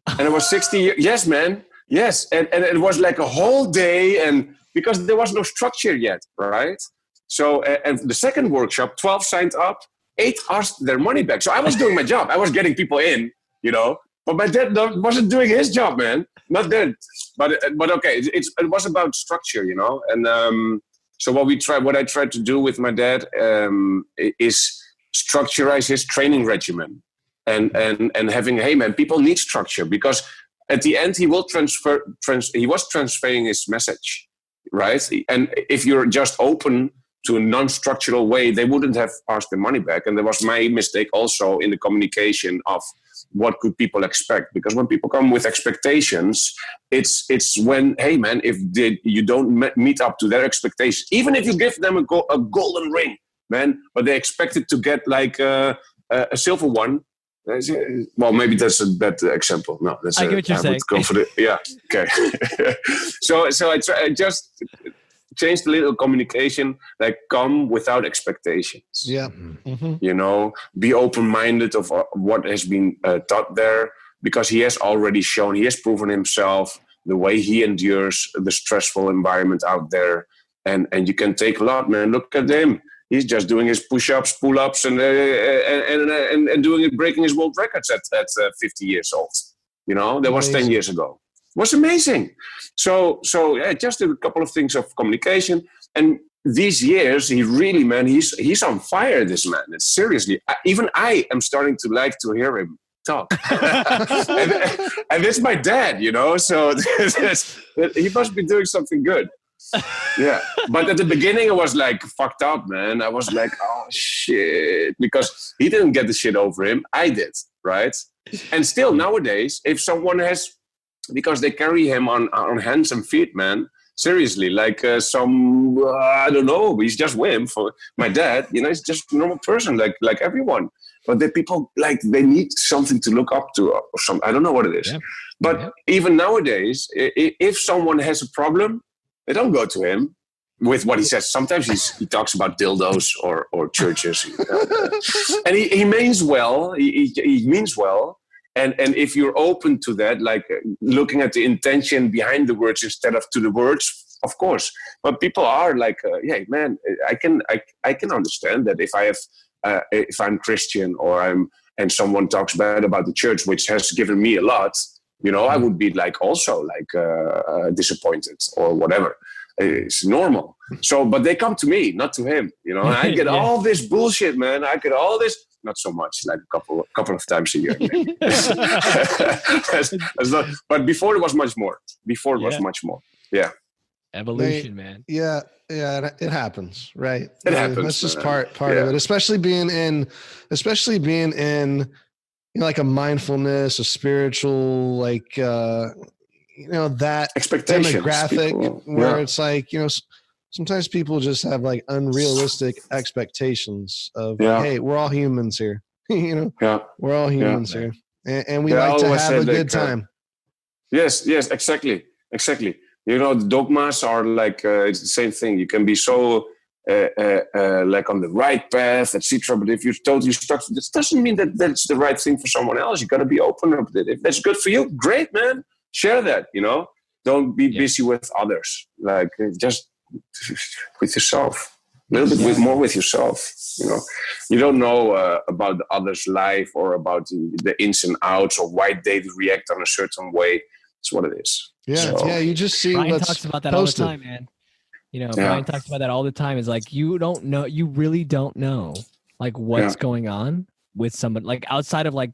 And it was 60. Yes, man. Yes. And it was like a whole day, and because there was no structure yet, right? So, and the second workshop, 12 signed up, 8 asked their money back. So I was doing my job. I was getting people in, you know, but my dad wasn't doing his job, man. Not then. But okay, it was about structure, you know. And so what I tried to do with my dad is structureize his training regimen and having, hey man, people need structure, because at the end he will he was transferring his message, right? And if you're just open to a non-structural way, they wouldn't have asked the money back. And there was my mistake also in the communication of what could people expect. Because when people come with expectations, it's when, hey man, if you don't meet up to their expectations, even if you give them a golden ring, man, but they expected to get like a silver one. Well, maybe that's a bad example. No, that's
I get what you're saying.
Go for okay. So I just changed a little communication, like come without expectations.
Yeah. Mm-hmm.
You know, be open-minded of what has been taught there, because he has already shown, he has proven himself, the way he endures the stressful environment out there. And you can take a lot, man. Look at him. He's just doing his push-ups, pull-ups, and doing it, breaking his world records at 50 years old. You know, that was 10 years ago. It was amazing. So just a couple of things of communication. And these years, he really, man, he's on fire, this man. It's seriously, even I am starting to like to hear him talk. and it's my dad, you know, so he must be doing something good. Yeah, but at the beginning it was like fucked up, man. I was like, oh shit, because he didn't get the shit over him. I did, right? And still nowadays, if someone has, because they carry him on hands and feet, man. Seriously, like I don't know, he's just Wim. For my dad, he's just a normal person, like everyone. But the people, like, they need something to look up to, or something. I don't know what it is. Yeah. But even nowadays, if someone has a problem, they don't go to him with what he says. Sometimes he talks about dildos or churches, and he means well. He means well. And if you're open to that, like looking at the intention behind the words instead of to the words, of course. But people are like, yeah, man, I can understand that if I'm Christian and someone talks bad about the church, which has given me a lot, I would be like also like disappointed or whatever. It's normal. So, but they come to me, not to him. And I get all this bullshit, man. I get all this. Not so much, like a couple of times a year. That's not, but before it was much more. Yeah.
Evolution, man.
Yeah, it happens, right?
It happens.
That's just part of it. Especially being in like a mindfulness, a spiritual, like that demographic where it's like sometimes people just have like unrealistic expectations of hey, we're all humans here. We're all humans here, and we like to have a good time.
Yes, exactly. The dogmas are like it's the same thing. You can be so like on the right path, etc. But if you're totally stuck, this doesn't mean that that's the right thing for someone else. You got to be open up with it. If that's good for you, great, man. Share that. Don't be busy with others. Like just with yourself, a little bit more with yourself. You don't know about the other's life or about the ins and outs or why they react on a certain way. It's what it is.
You just see.
Brian talks about that posted all the time, man. Brian talks about that all the time. Is like you really don't know like what's going on with someone, like outside of like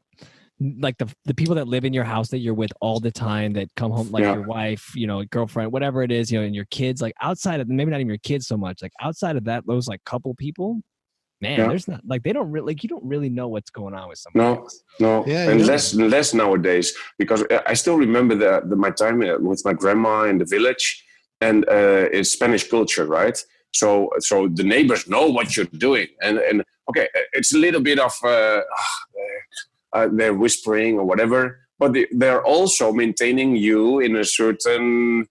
the people that live in your house that you're with all the time, that come home, like your wife, girlfriend, whatever it is, and your kids, like outside of, maybe not even your kids so much, like outside of that, those like couple people, man, there's not, like, they don't really, like, you don't really know what's going on with someone else.
No. And less nowadays, because I still remember my time with my grandma in the village, and it's Spanish culture, right? So the neighbors know what you're doing, and okay, it's a little bit of they're whispering or whatever, but they're also maintaining you in a certain,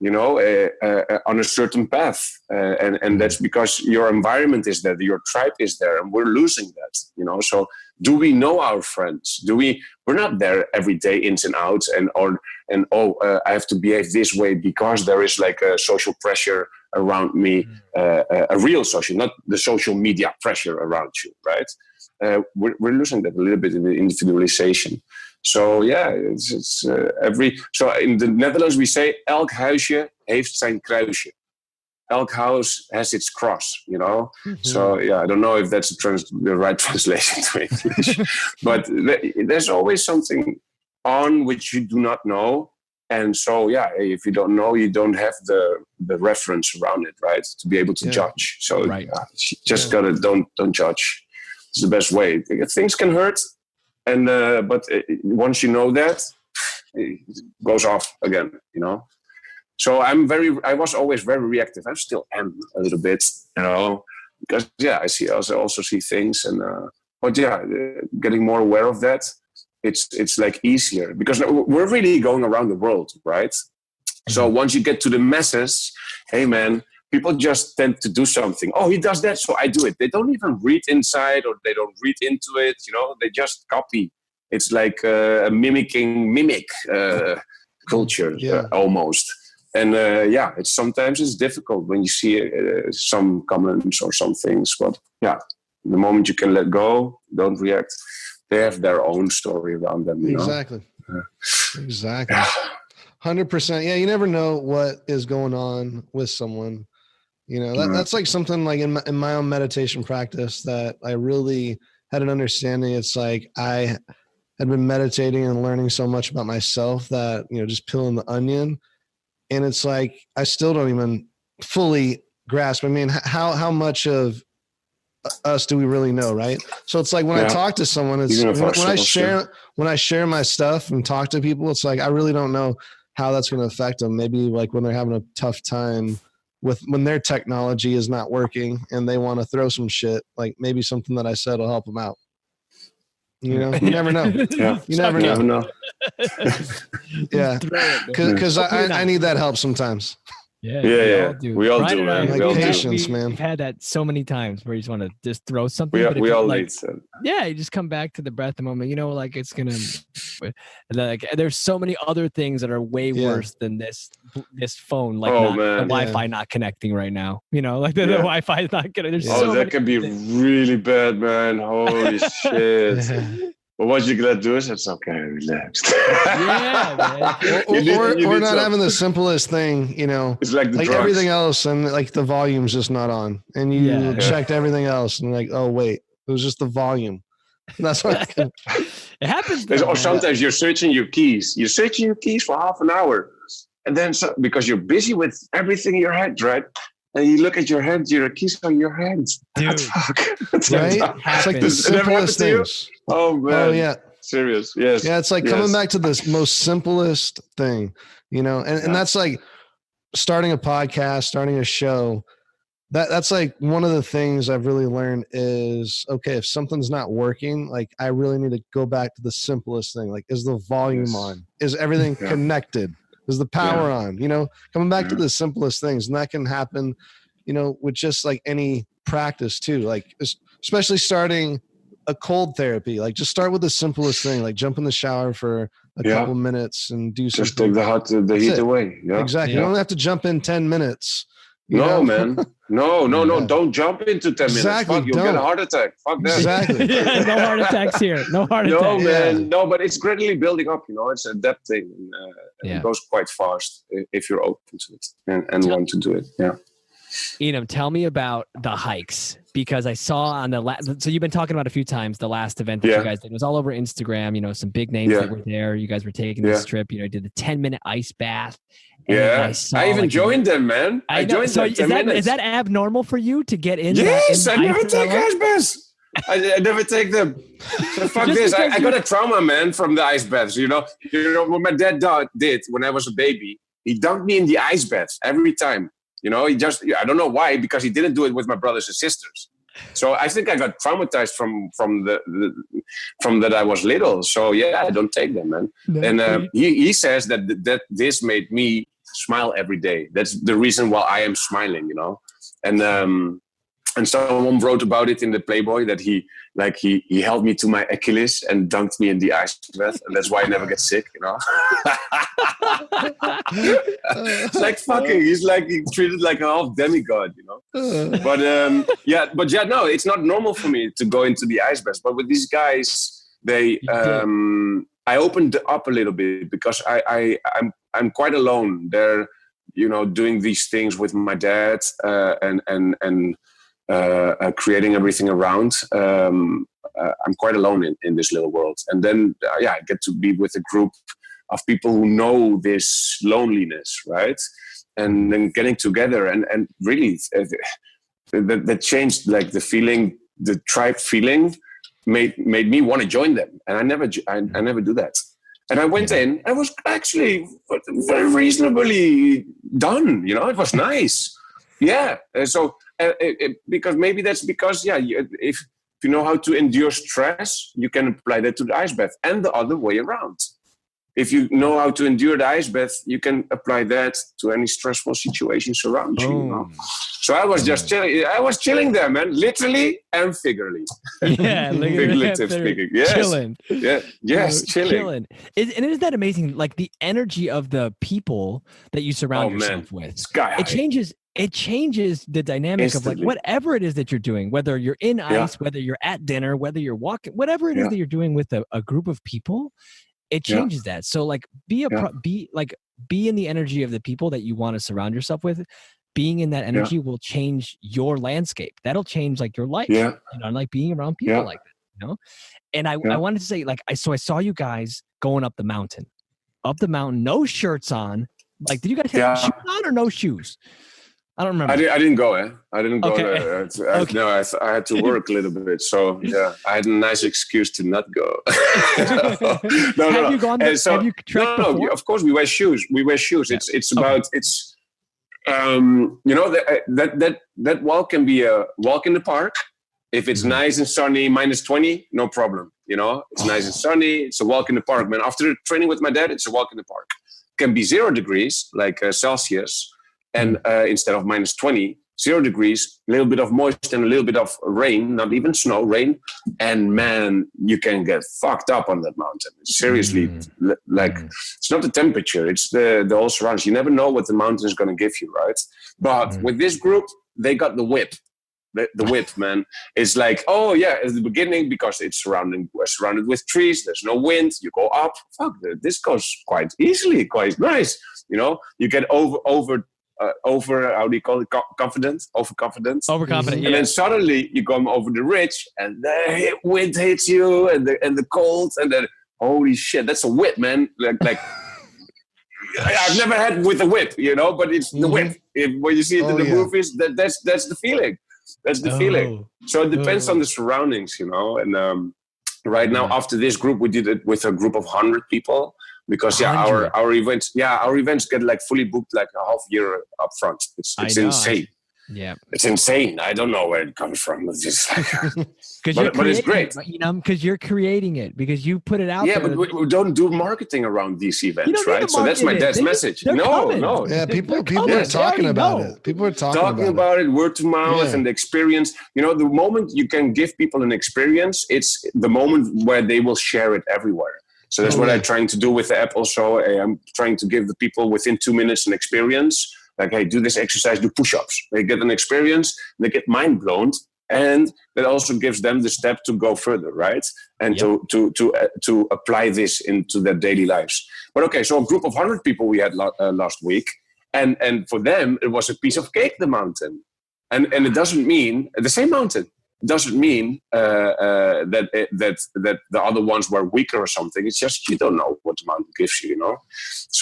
on a certain path. And that's because your environment is there, your tribe is there, and we're losing that, So do we know our friends? We're not there every day, ins and outs, and I have to behave this way because there is like a social pressure around me, a real social, not the social media pressure around you, right? We're losing that a little bit in the individualization. So it's so in the Netherlands we say elk huisje heeft zijn kruisje. Elk house has its cross, So I don't know if that's the right translation to English, but there's always something on which you do not know. And so, if you don't know, you don't have the reference around it, right? To be able to judge. So just gotta don't judge. It's the best way. Things can hurt, and but once you know that, it goes off again, So I was always very reactive. I still am a little bit, because I also see things, and but getting more aware of that, it's like easier because we're really going around the world, right? So once you get to the masses, hey man, people just tend to do something. Oh, he does that, so I do it. They don't even read inside, or they don't read into it. They just copy. It's like a mimic culture almost. And sometimes it's difficult when you see some comments or some things. But the moment you can let go, don't react. They have their own story around them.
Exactly. Exactly. 100%. Yeah, you never know what is going on with someone. That's like something like in my own meditation practice that I really had an understanding. It's like I had been meditating and learning so much about myself that, just peeling the onion. And it's like I still don't even fully grasp. I mean, how much of us do we really know, right? So it's like when I talk to someone, it's when I share my stuff and talk to people, it's like I really don't know how that's going to affect them. Maybe like when they're having a tough time with when their technology is not working and they want to throw some shit, like maybe something that I said will help them out. You know, you never know.
Yeah.
You never know. Yeah. Because I need that help sometimes.
Yeah.
We all do, man.
Like patience, man.
We've had that so many times where you just want to just throw something.
We all
like,
need some.
Yeah, you just come back to the breath the moment. You know, like it's gonna. Like there's so many other things that are way worse than this phone. Like the Wi-Fi not connecting right now. You know, like the Wi-Fi is not gonna. There's so
that can be really bad, man. Holy shit. But what you gotta do is it's okay, relax.
Man.
or not having the simplest thing, you know.
It's like
everything else, and like the volume's just not on, and you checked everything else, and like, oh wait, it was just the volume. And that's what
it happens.
Or sometimes you're searching your keys. You're searching your keys for half an hour, and then because you're busy with everything in your head, right? And you look at your hands, your keys are in your hands.
Dude.
Right? It's like the simplest things.
Oh, man.
Oh, yeah.
Serious. Yes.
Yeah, it's like coming back to this most simplest thing, you know, and that's like starting a podcast, starting a show. That's like one of the things I've really learned is, okay, if something's not working, like I really need to go back to the simplest thing. Like, is the volume on? Is everything connected? Is the power on? You know, coming back to the simplest things, and that can happen, you know, with just like any practice too. Like especially starting a cold therapy. Like just start with the simplest thing. Like jump in the shower for a couple minutes and do something.
Just take the heat away. Yeah,
exactly. You don't have to jump in 10 minutes.
No, man. No. Don't jump into 10 minutes. Fuck, you'll get a heart attack. Fuck that.
Exactly.
No heart attacks here. No heart attacks.
No, man. No, but it's gradually building up, you know. It's a depth thing. It goes quite fast if you're open to it and want to do it. Yeah.
Enahm, tell me about the hikes, because I saw on the last, so you've been talking about a few times, the last event that you guys did. It was all over Instagram, you know, some big names that were there. You guys were taking this trip, you know, did the 10-minute ice bath.
I even joined them, man. I joined them 10 minutes.
Is that abnormal for you to get in?
Yes, I never take ice baths. I never take them. So fuck this. I got a trauma, man, from the ice baths. You know what my dad did when I was a baby? He dunked me in the ice bath every time. You know, I don't know why, because he didn't do it with my brothers and sisters. So I think I got traumatized from that I was little. So yeah, I don't take them, man. And he says that this made me smile every day. That's the reason why I am smiling, you know. And someone wrote about it in the Playboy that he held me to my Achilles and dunked me in the ice bath, and that's why I never get sick, you know. It's like fucking. He's treated like a half demigod, you know. But no, it's not normal for me to go into the ice bath. But with these guys, I opened up a little bit because I'm quite alone. They're, you know, doing these things with my dad and creating everything around. I'm quite alone in this little world. And then, I get to be with a group of people who know this loneliness, right? And then getting together and really that changed, like the feeling, the tribe feeling made me want to join them. And I never do that. And I went in, I was actually very reasonably done, you know, it was nice. Yeah. So, because maybe that's because, if you know how to endure stress, you can apply that to the ice bath, and the other way around. If you know how to endure the ice bath, you can apply that to any stressful situations around you. You know? So I was just chilling. I was chilling there, man, literally and figuratively.
Yeah,
figurative speaking. Yes.
Chilling.
Yeah. Yes, chilling.
And isn't that amazing? Like the energy of the people that you surround yourself with.
Sky high.
It changes the dynamic
Instantly.
of like whatever it is that you're doing, whether you're in ice, whether you're at dinner, whether you're walking, whatever it is that you're doing with a group of people, it changes that. So like be in the energy of the people that you want to surround yourself with. Being in that energy will change your landscape. That'll change like your life. Yeah. You know, like being around people like that, you know? And I wanted to say, like, I saw you guys going up the mountain, no shirts on. Like, did you guys have shoes on or no shoes? I don't remember.
I didn't go. I didn't go.
Okay.
Okay. No, I had to work a little bit. So yeah, I had a nice excuse to not go. No.
Have you gone? Have you trekked before?
No. Of course, we wear shoes. Yeah. It's about it's. That walk can be a walk in the park. If it's nice and sunny, -20, no problem. It's nice and sunny. It's a walk in the park, man. After training with my dad, it's a walk in the park. It can be 0 degrees, like Celsius. And instead of -20, 0 degrees, a little bit of moisture and a little bit of rain, not even snow, rain. And man, you can get fucked up on that mountain. Seriously, it's not the temperature, it's the whole surroundings. You never know what the mountain is going to give you, right? But with this group, they got the whip. The whip, man. It's like, oh yeah, at the beginning, because we're surrounded with trees, there's no wind, you go up. Fuck, this goes quite easily, quite nice. You get over how do you call it? Overconfident.
Overconfident, yeah.
And then suddenly you come over the ridge, and the wind hits you, and the cold, and then holy shit, that's a whip, man. Like I've never had with a whip, but it's the whip. When you see it in the movies, that's the feeling. That's the feeling. So it depends on the surroundings, And right now, after this group, we did it with a group of 100 people. Because our events get like fully booked like a half year up front. It's insane. Yeah, it's insane. I don't know where it comes from. It's just like, but it's great.
Because you're creating it, because you put it out there.
Yeah, but we don't do marketing around these events, right? So that's my dad's message. No.
Yeah, people are talking about it. People are talking
about it, word to mouth, and the experience. The moment you can give people an experience, it's the moment where they will share it everywhere. So that's what I'm trying to do with the app also. I'm trying to give the people within 2 minutes an experience. Like, hey, do this exercise, do push-ups. They get an experience, they get mind blown, and that also gives them the step to go further, right? And to apply this into their daily lives. But okay, so a group of 100 people we had last week, and for them it was a piece of cake, the mountain, and it doesn't mean the same mountain. Doesn't mean that the other ones were weaker or something. It's just you don't know what the mountain gives you,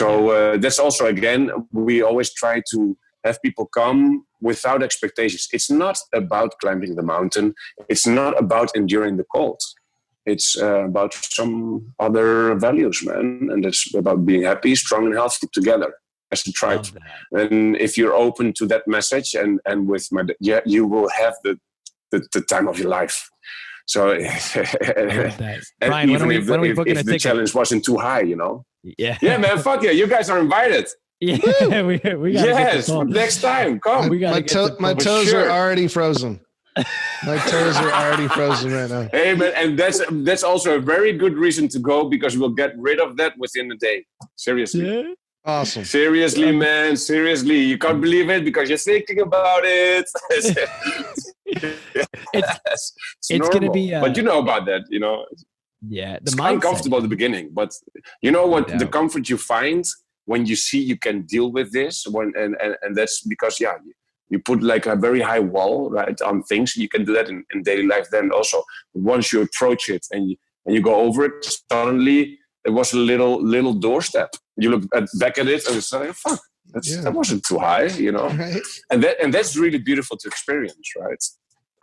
So that's also, again, we always try to have people come without expectations. It's not about climbing the mountain. It's not about enduring the cold. It's about some other values, man. And it's about being happy, strong, and healthy together as a tribe. And if you're open to that message, and with you will have the time of your life. So,
Brian,
even if the challenge wasn't too high, Yeah, man, fuck yeah, you guys are invited.
Yeah, we got
next time, come.
My toes are already frozen. My toes are already frozen right now.
Hey, man, and that's also a very good reason to go, because we'll get rid of that within a day. Seriously.
Yeah.
Awesome.
Seriously, man. Seriously. You can't believe it because you're thinking about it.
It's going to be...
but you know about that,
Yeah.
It's uncomfortable at the beginning, but you know what? The comfort you find when you see you can deal with this, and that's because, you put like a very high wall, right, on things. You can do that in daily life then also. Once you approach it and you go over it, suddenly it was a little doorstep. You look back at it and it's like, fuck, that wasn't too high, Right. And that's really beautiful to experience, right?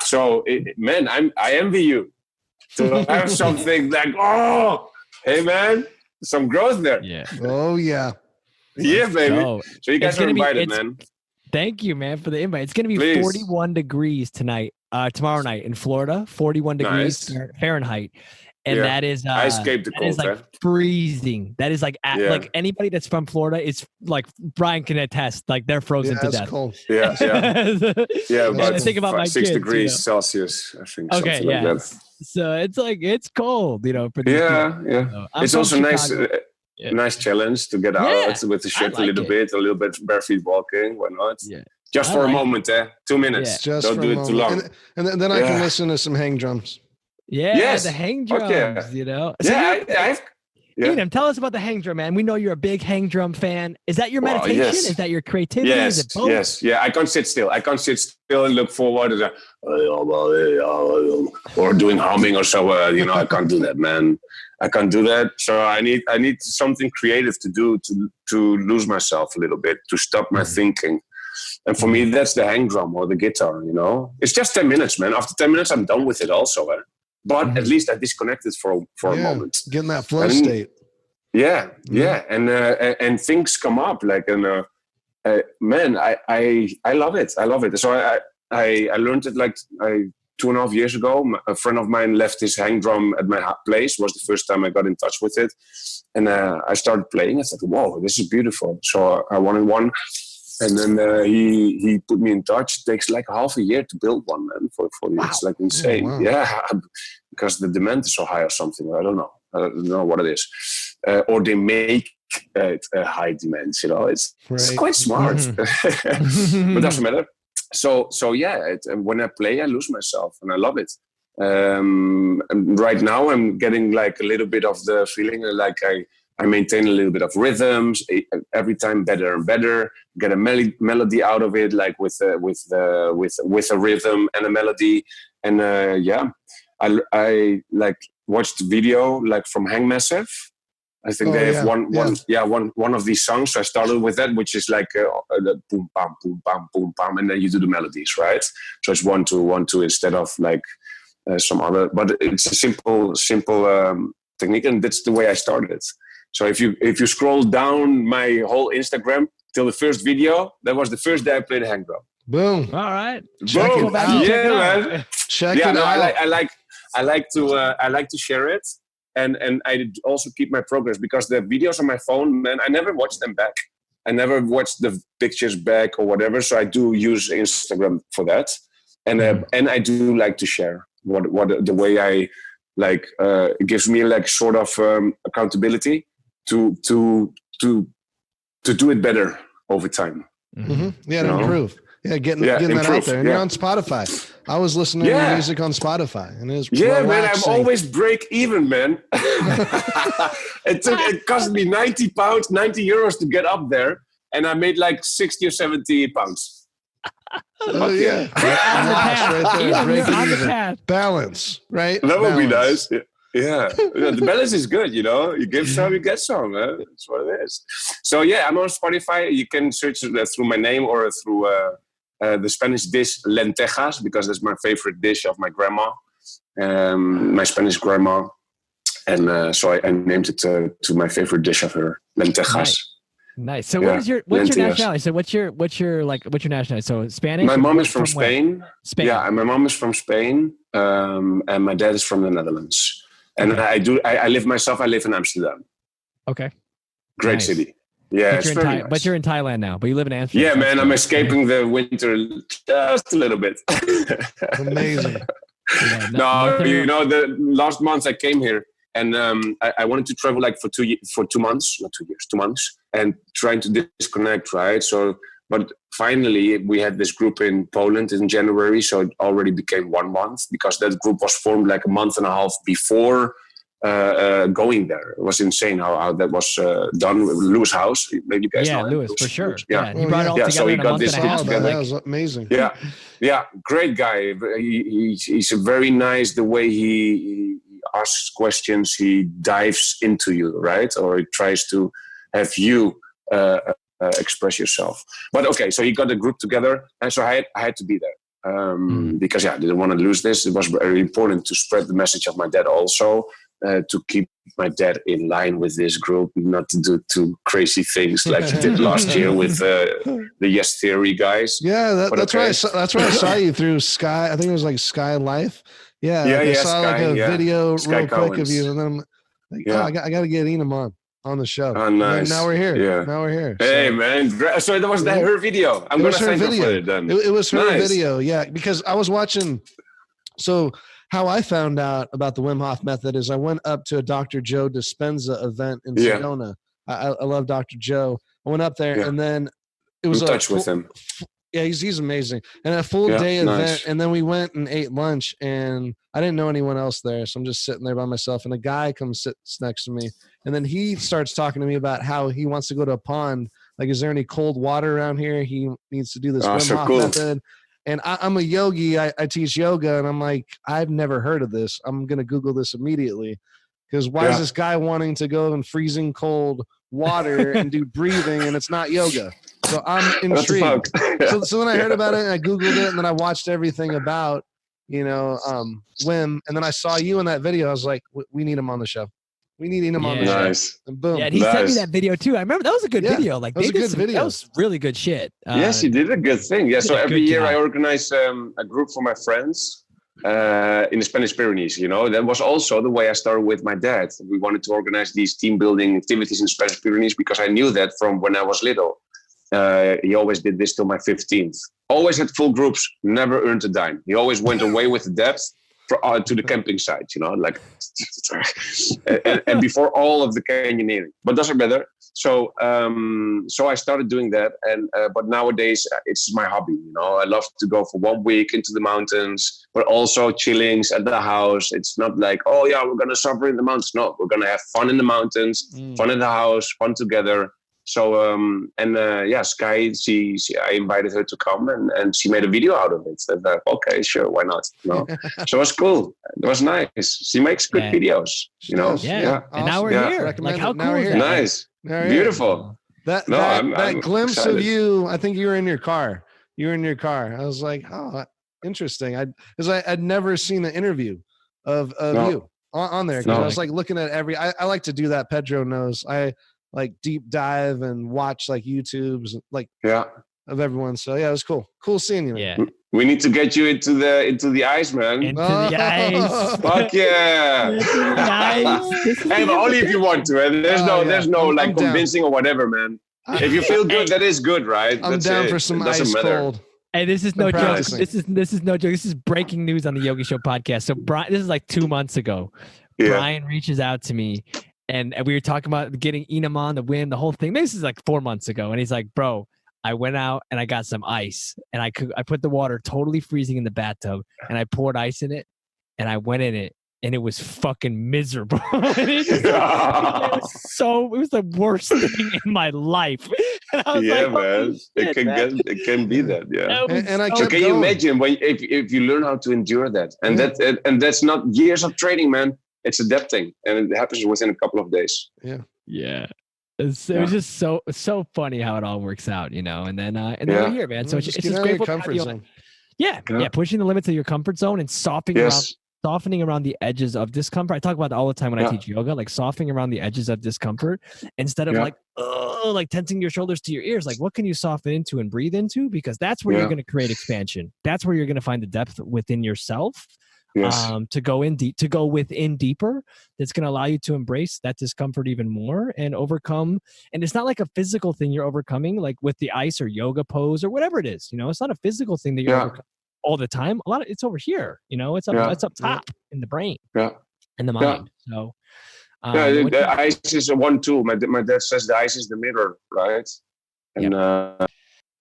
So, man, I envy you to have something like, oh, hey, man, some growth there.
Yeah.
Oh, yeah.
Yeah, baby. So you guys are invited, man.
Thank you, man, for the invite. It's going to be 41 degrees tomorrow night in Florida, 41 degrees Fahrenheit. And that is
I escaped the cold.
That is like freezing. That is like anybody that's from Florida, it's like Brian can attest. Like they're frozen to death.
Cold.
Yeah. About
think about my
6
kids,
degrees Celsius, I think.
Okay,
like that.
So it's cold, for these
people. So it's also nice. Nice challenge to get out with the shirt a little bit bare feet walking. Why not? Yeah. Just for a moment, 2 minutes.
Yeah.
Don't do it too long.
And then I can listen to some hang drums.
Yeah, the hang drums, So Enahm, tell us about the hang drum, man. We know you're a big hang drum fan. Is that your meditation?
Yes.
Is that your creativity?
Yes,
Is it both?
yes. Yeah, I can't sit still. I can't sit still and look forward or doing humming or so. I can't do that, man. I can't do that. So I need something creative to do to lose myself a little bit, to stop my thinking. And for me, that's the hang drum or the guitar, you know. It's just 10 minutes, man. After 10 minutes, I'm done with it also. But at least I disconnected for a moment.
Getting that flow state.
Yeah. And things come up like, man, I love it. I love it. So I learned it like 2.5 years ago. A friend of mine left his hang drum at my place. It was the first time I got in touch with it. And I started playing. I said, whoa, this is beautiful. So I wanted one. And then he put me in touch. It takes like half a year to build one, man. For
wow.
It's like insane. Oh, wow. Yeah, because the demand is so high or something. I don't know what it is. Or they make high demands, you know. It's quite smart. But doesn't matter. So yeah, when I play, I lose myself, and I love it. And right now, I'm getting like a little bit of the feeling like I maintain a little bit of rhythms every time, better and better. Get a melody out of it, like with a rhythm and a melody. And I like watched the video like from Hang Massive. I think they have one of these songs. So I started with that, which is like boom bam boom bam boom bam, and then you do the melodies, right? So it's 1 2 1 2 instead of like some other. But it's a simple technique, and that's the way I started. So if you scroll down my whole Instagram till the first video, that was the first day I played hang drum.
Boom!
All right,
boom! Man.
Check it out.
I like to share it. And I also keep my progress because the videos on my phone, man, I never watch them back. I never watch the pictures back or whatever. So I do use Instagram for that, and I do like to share what the way I like. It gives me like sort of accountability to do it better over time.
Mm-hmm. Yeah, to improve. Yeah, getting that out there. And you're on Spotify. I was listening to your music on Spotify, and it was relaxing.
Man, I'm always break even, man. It cost me €90 to get up there, and I made like 60 or 70 pounds.
Oh yeah, balance, right?
That would be nice. Yeah, the balance is good, you know. You give some, you get some. Man. That's what it is. So yeah, I'm on Spotify. You can search through my name or through the Spanish dish lentejas, because that's my favorite dish of my grandma, my Spanish grandma, and so I named it to my favorite dish of her, lentejas.
Nice. So what's your nationality? So what's your nationality? So Spanish?
My mom is from Spain.
Spain.
Yeah, and my mom is from Spain, and my dad is from the Netherlands. And I live myself. I live in Amsterdam.
Okay.
Great city. Yeah,
but you're in Thailand now. But you live in Amsterdam.
Yeah, man. I'm escaping the winter just a little bit.
Amazing.
You know, the last month I came here, and I wanted to travel like for 2 months, not 2 years, 2 months, and trying to disconnect, right? So, but finally we had this group in Poland in January, so it already became 1 month because that group was formed like a month and a half before going there. It was insane how that was done with Lewis House. Maybe you guys know
Lewis for sure.
Yeah,
he brought it all together.
So he
in a
got
month
this
and a half.
That was amazing.
Yeah, great guy. He's a very nice. The way he asks questions, he dives into you, right? Or he tries to have you express yourself. But okay, so he got a group together, and so I had to be there because I didn't want to lose this. It was very important to spread the message of my dad also. To keep my dad in line with this group, not to do too crazy things like he did last year with the Yes Theory guys.
Yeah, that's why I saw you through Sky. I think it was like Sky Life. Yeah, I saw like a video real quick of you, and then I'm like, I got to get Enahm on the show.
Oh, nice.
Now we're here.
Yeah.
Now we're here.
Hey, man. So that was her video. I'm going to thank her for it then.
It was her video, yeah, because I was watching. So how I found out about the Wim Hof Method is I went up to a Dr. Joe Dispenza event in Sedona. I love Dr. Joe. I went up there, and then it was
in touch with him.
Yeah, he's amazing. And a full day event, and then we went and ate lunch, and I didn't know anyone else there, so I'm just sitting there by myself, and a guy comes sits next to me, and then he starts talking to me about how he wants to go to a pond. Like, is there any cold water around here? He needs to do this Wim Hof Method. And I'm a yogi. I teach yoga, and I'm like, I've never heard of this. I'm going to Google this immediately, because why is this guy wanting to go in freezing cold water and do breathing, and it's not yoga? So I'm intrigued. So then I heard about it and I Googled it and then I watched everything about, Wim. And then I saw you in that video. I was like, we need him on the show. We need him on the show.
Nice.
And boom.
Yeah, and he sent me that video too. I remember that was a good video. Like
that was a good video.
That was really good shit.
Yes, he did a good thing. Yeah. So every year I organize a group for my friends in the Spanish Pyrenees. That was also the way I started with my dad. We wanted to organize these team building activities in the Spanish Pyrenees because I knew that from when I was little. He always did this till my 15th. Always had full groups, never earned a dime. He always went away with the debt to the camping site, like, and before all of the canyoneering. But doesn't matter. So I started doing that, and but nowadays it's my hobby. I love to go for 1 week into the mountains, but also chillings at the house. It's not like, oh yeah, we're gonna suffer in the mountains. No, we're gonna have fun in the mountains, fun in the house, fun together. So Sky, I invited her to come and she made a video out of it. So okay, sure, why not? So it was cool. It was nice. She makes good videos.
Yeah. Awesome. And now we're here. Like how cool is that?
Nice, beautiful.
That glimpse excited. Of you. I think you were in your car. I was like, oh, interesting. Because I'd never seen an interview of you on there. I was like looking at I like to do that. Pedro knows. I like deep dive and watch like YouTubes of everyone. So yeah, it was cool. Cool seeing you.
Yeah.
We need to get you into the ice, man.
Into the ice.
Fuck yeah.
Into the ice.
Hey, but only if you want to. There's no like convincing or whatever, man. If you feel good, that is good, right?
I'm down for some ice cold.
Hey, this is no joke. This is no joke. This is breaking news on the Yogi Show podcast. So Brian, this is like 2 months ago. Yeah. Brian reaches out to me. And we were talking about getting Enahm on, the Wim, the whole thing. Maybe this is like 4 months ago. And he's like, bro, I went out and I got some ice. And I put the water totally freezing in the bathtub. And I poured ice in it. And I went in it. And it was fucking miserable. It was the worst thing in my life. And I was like,
man.
Shit,
it can be that, yeah.
And I
so can you imagine if you learn how to endure that? And that's not years of training, man. It's adapting, and it happens within a couple of days.
Yeah. It was just so funny how it all works out, And then we're here, man. So it's just grateful to have you on. Yeah, pushing the limits of your comfort zone and softening around the edges of discomfort. I talk about that all the time when I teach yoga, like softening around the edges of discomfort instead of like tensing your shoulders to your ears. Like, what can you soften into and breathe into? Because that's where you're going to create expansion. That's where you're going to find the depth within yourself. Yes. To go within deeper, that's going to allow you to embrace that discomfort even more and overcome. And it's not like a physical thing you're overcoming, like with the ice or yoga pose or whatever it is. It's not a physical thing that you're overcoming all the time. A lot of it's over here. It's up top in the brain, in the mind. So,
the ice is one tool. My dad says the ice is the mirror, right? And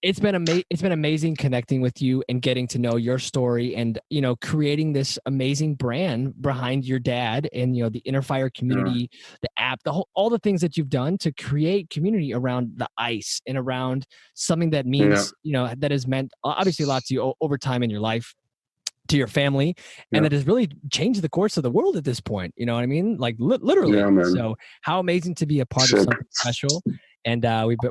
it's been amazing connecting with you and getting to know your story and, creating this amazing brand behind your dad and, the Inner Fire community, the app, all the things that you've done to create community around the ice and around something that means, that has meant obviously a lot to you over time in your life, to your family, and that has really changed the course of the world at this point. You know what I mean? Like literally. So how amazing to be a part of something special. And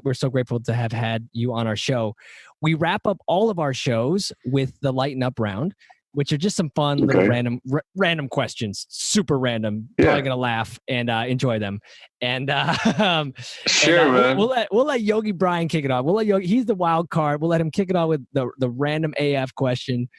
we're so grateful to have had you on our show. We wrap up all of our shows with the Lighten Up round, which are just some fun little random questions, super random. Probably gonna laugh and enjoy them. And
man.
We'll let Yogi Brian kick it off. We'll let Yogi. He's the wild card. We'll let him kick it off with the random AF question.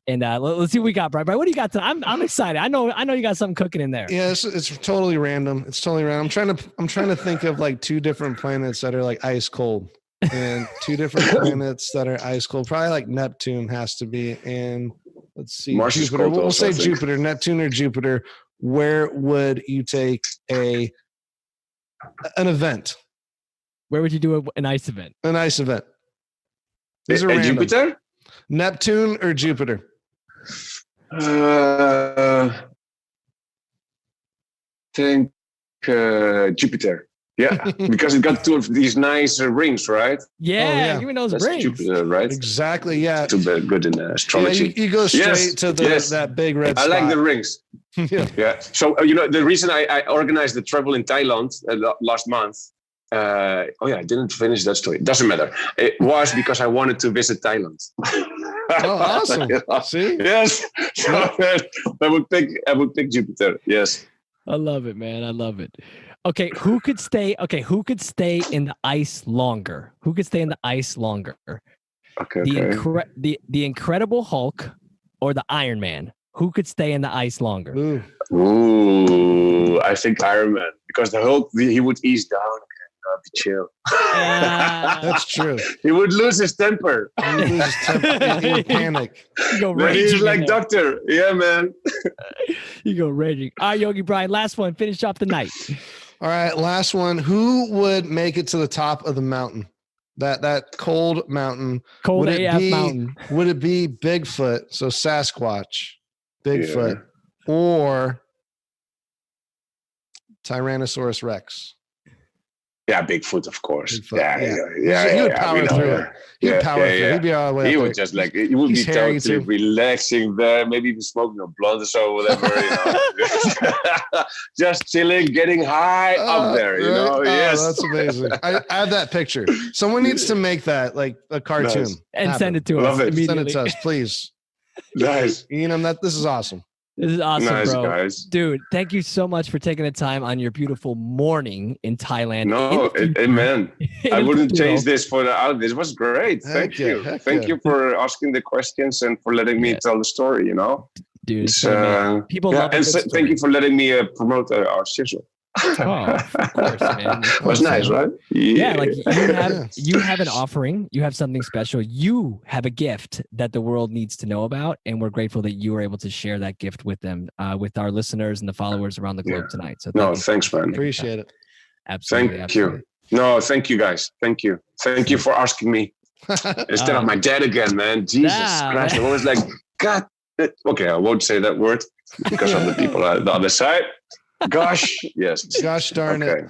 And let's see what we got, Brian. What do you got tonight? I'm excited. I know you got something cooking in there.
Yeah, it's totally random. It's totally random. I'm trying to think of like 2 different planets that are like ice cold, and 2 different planets that are ice cold. Probably like Neptune has to be. And let's see,
Mars
Jupiter. We'll say Jupiter, Neptune or Jupiter. Where would you take an event?
Where would you do an ice event?
An ice event. These are random.
Jupiter,
Neptune or Jupiter?
Think Jupiter. Yeah, because it got 2 of these nice rings, right?
Yeah, even those rings.
Jupiter, right?
Exactly. Yeah.
Too good in astrology.
You go straight to that big red spot.
I like the rings. Yeah. So the reason I organized the travel in Thailand last month I didn't finish that story. Doesn't matter. It was because I wanted to visit Thailand.
Oh, awesome! See,
yes, so I would pick Jupiter. Yes,
I love it, man. I love it. Okay, who could stay? Okay, who could stay in the ice longer? Who could stay in the ice longer?
Okay.
The Incredible Hulk or the Iron Man? Who could stay in the ice longer?
Ooh, I think Iron Man, because the Hulk, he would ease down and be chill.
That's true.
He would lose his temper.
He would lose his temper. He would panic.
You go
Then
raging.
he's like Doctor. Yeah, man.
You go raging. All right, Yogi Brian, last one. Finish off the night.
All right, last one. Who would make it to the top of the mountain? That cold mountain.
Cold AF mountain.
Would it be Bigfoot? So Sasquatch, Bigfoot, or Tyrannosaurus Rex?
Yeah, Bigfoot, of course.
Bigfoot,
Yeah.
He would power through it. He'd power through it. He'd be all the way.
He would just like, he would be totally relaxing there, maybe even smoking a blunt or so, whatever, just chilling, getting high up there, you know. Yes,
that's amazing. I have that picture. Someone needs to make that like a cartoon
and send it to us.
Send it to us, please.
Nice.
This is awesome.
This is awesome,
nice,
bro.
Guys.
Dude, thank you so much for taking the time on your beautiful morning in Thailand.
No, amen. I wouldn't change this for the out. This was great. Thank you. Thank you for asking the questions and for letting me tell the story,
Dude, people love it.
And thank you for letting me promote our schedule.
Oh, of course, man.
It was nice, right?
Yeah, like you have an offering, you have something special, you have a gift that the world needs to know about, and we're grateful that you were able to share that gift with them, with our listeners and the followers around the globe tonight. So
thanks, man.
Appreciate it.
Absolutely.
Thank you. No, thank you, guys. Thank you for asking me instead of my dad again, man. Jesus Christ, I was like, God. Okay, I won't say that word because of the people on the other side. Gosh, yes.
Gosh darn it.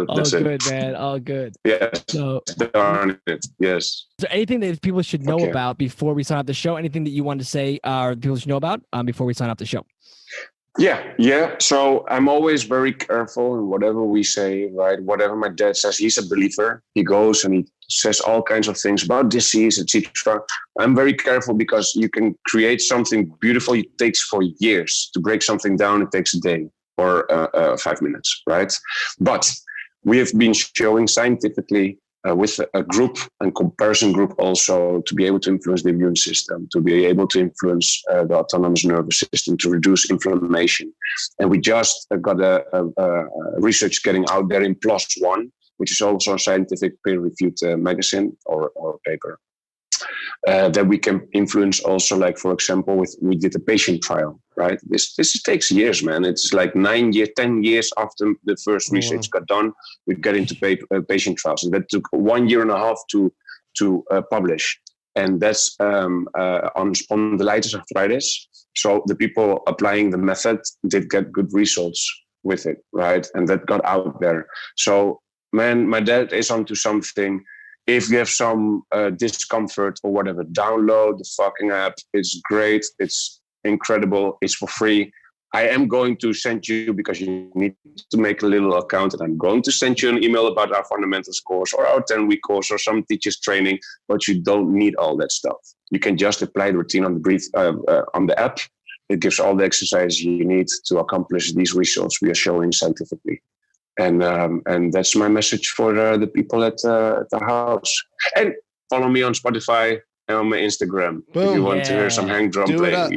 All good, man. All good.
Yes.
So,
darn it. Yes.
Is there anything that people should know about before we sign off the show? Anything that you want to say people should know about before we sign off the show?
Yeah. So I'm always very careful in whatever we say, right? Whatever my dad says, he's a believer. He goes and he says all kinds of things about disease, etc. I'm very careful because you can create something beautiful. It takes for years to break something down. It takes a day or 5 minutes, right? But we have been showing scientifically with a group and comparison group also to be able to influence the immune system, to be able to influence the autonomous nervous system, to reduce inflammation. And we just got a research getting out there in PLOS ONE, which is also a scientific peer-reviewed magazine or paper. That we can influence also, like, for example, we did a patient trial, right? This takes years, man. It's like 9 years, 10 years after the first research got done, we got into patient trials. And that took 1.5 years to publish. And that's on spondylitis arthritis. So the people applying the method did get good results with it, right? And that got out there. So, man, my dad is onto something. If you have some discomfort or whatever, download the fucking app. It's great. It's incredible. It's for free. I am going to send you, because you need to make a little account, and I'm going to send you an email about our fundamentals course or our 10-week course or some teachers training, but you don't need all that stuff. You can just apply the routine on the app. It gives all the exercises you need to accomplish these results we are showing scientifically. And that's my message for the people at the house. And follow me on Spotify and on my Instagram.
Boom.
If you want to hear some hang drum playing.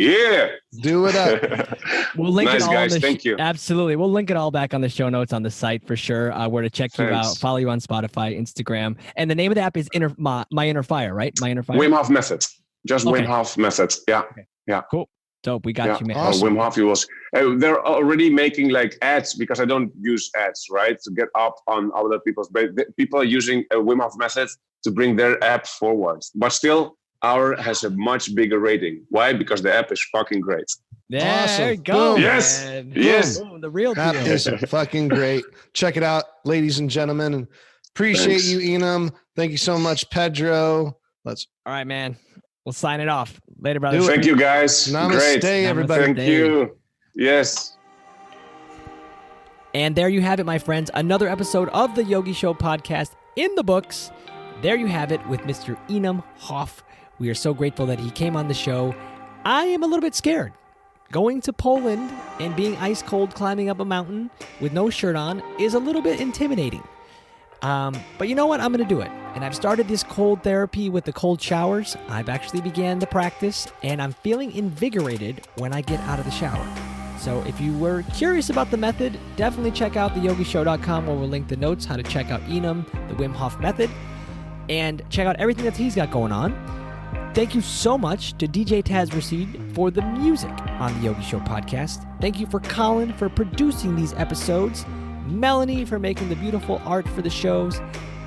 Do it up.
We'll link
nice,
it all
guys. Thank you.
Absolutely. We'll link it all back on the show notes on the site for sure. Where to check you out, follow you on Spotify, Instagram. And the name of the app is My Inner Fire, right? My Inner Fire?
Wim Hof Method. Just Wim Hof Method. Yeah.
Okay.
Yeah.
Cool. Dope. We got you, man.
Awesome.
Wim Hof, he was. They're already making like ads, because I don't use ads, right, to get up on other people's. But people are using a Wim Hof Method to bring their app forward. But still, our has a much bigger rating. Why? Because the app is fucking great.
Yeah,
awesome.
There you go.
Boom.
Yes.
Man.
Yes.
Boom. The real
App
deal.
is fucking great. Check it out, ladies and gentlemen. And appreciate you, Enahm. Thank you so much, Pedro.
All right, man. We'll sign it off. Later, brother.
Thank you, guys.
Namaste,
Great.
everybody.
Thank you. Yes.
And there you have it, my friends. Another episode of the Yogi Show podcast in the books. There you have it with Mr. Enahm Hof. We are so grateful that he came on the show. I am a little bit scared. Going to Poland and being ice cold climbing up a mountain with no shirt on is a little bit intimidating. But you know what? I'm going to do it. And I've started this cold therapy with the cold showers. I've actually began the practice, and I'm feeling invigorated when I get out of the shower. So if you were curious about the method, definitely check out theyogishow.com, where we'll link the notes, how to check out Enahm, the Wim Hof Method, and check out everything that he's got going on. Thank you so much to DJ Taz Rashid for the music on the Yogi Show podcast. Thank you for Colin for producing these episodes, Melanie for making the beautiful art for the shows,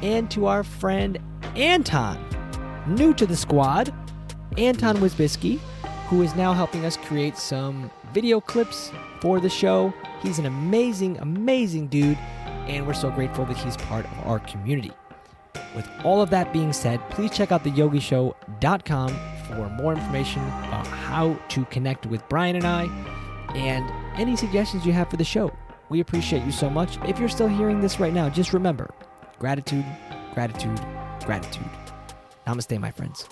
and to our friend Anton, new to the squad, Anton Wisbiski, who is now helping us create some video clips for the show. He's an amazing, amazing dude, and we're so grateful that he's part of our community. With all of that being said, please check out theyogishow.com for more information about how to connect with Brian and I, and any suggestions you have for the show. We appreciate you so much. If you're still hearing this right now, just remember, gratitude, gratitude, gratitude. Namaste, my friends.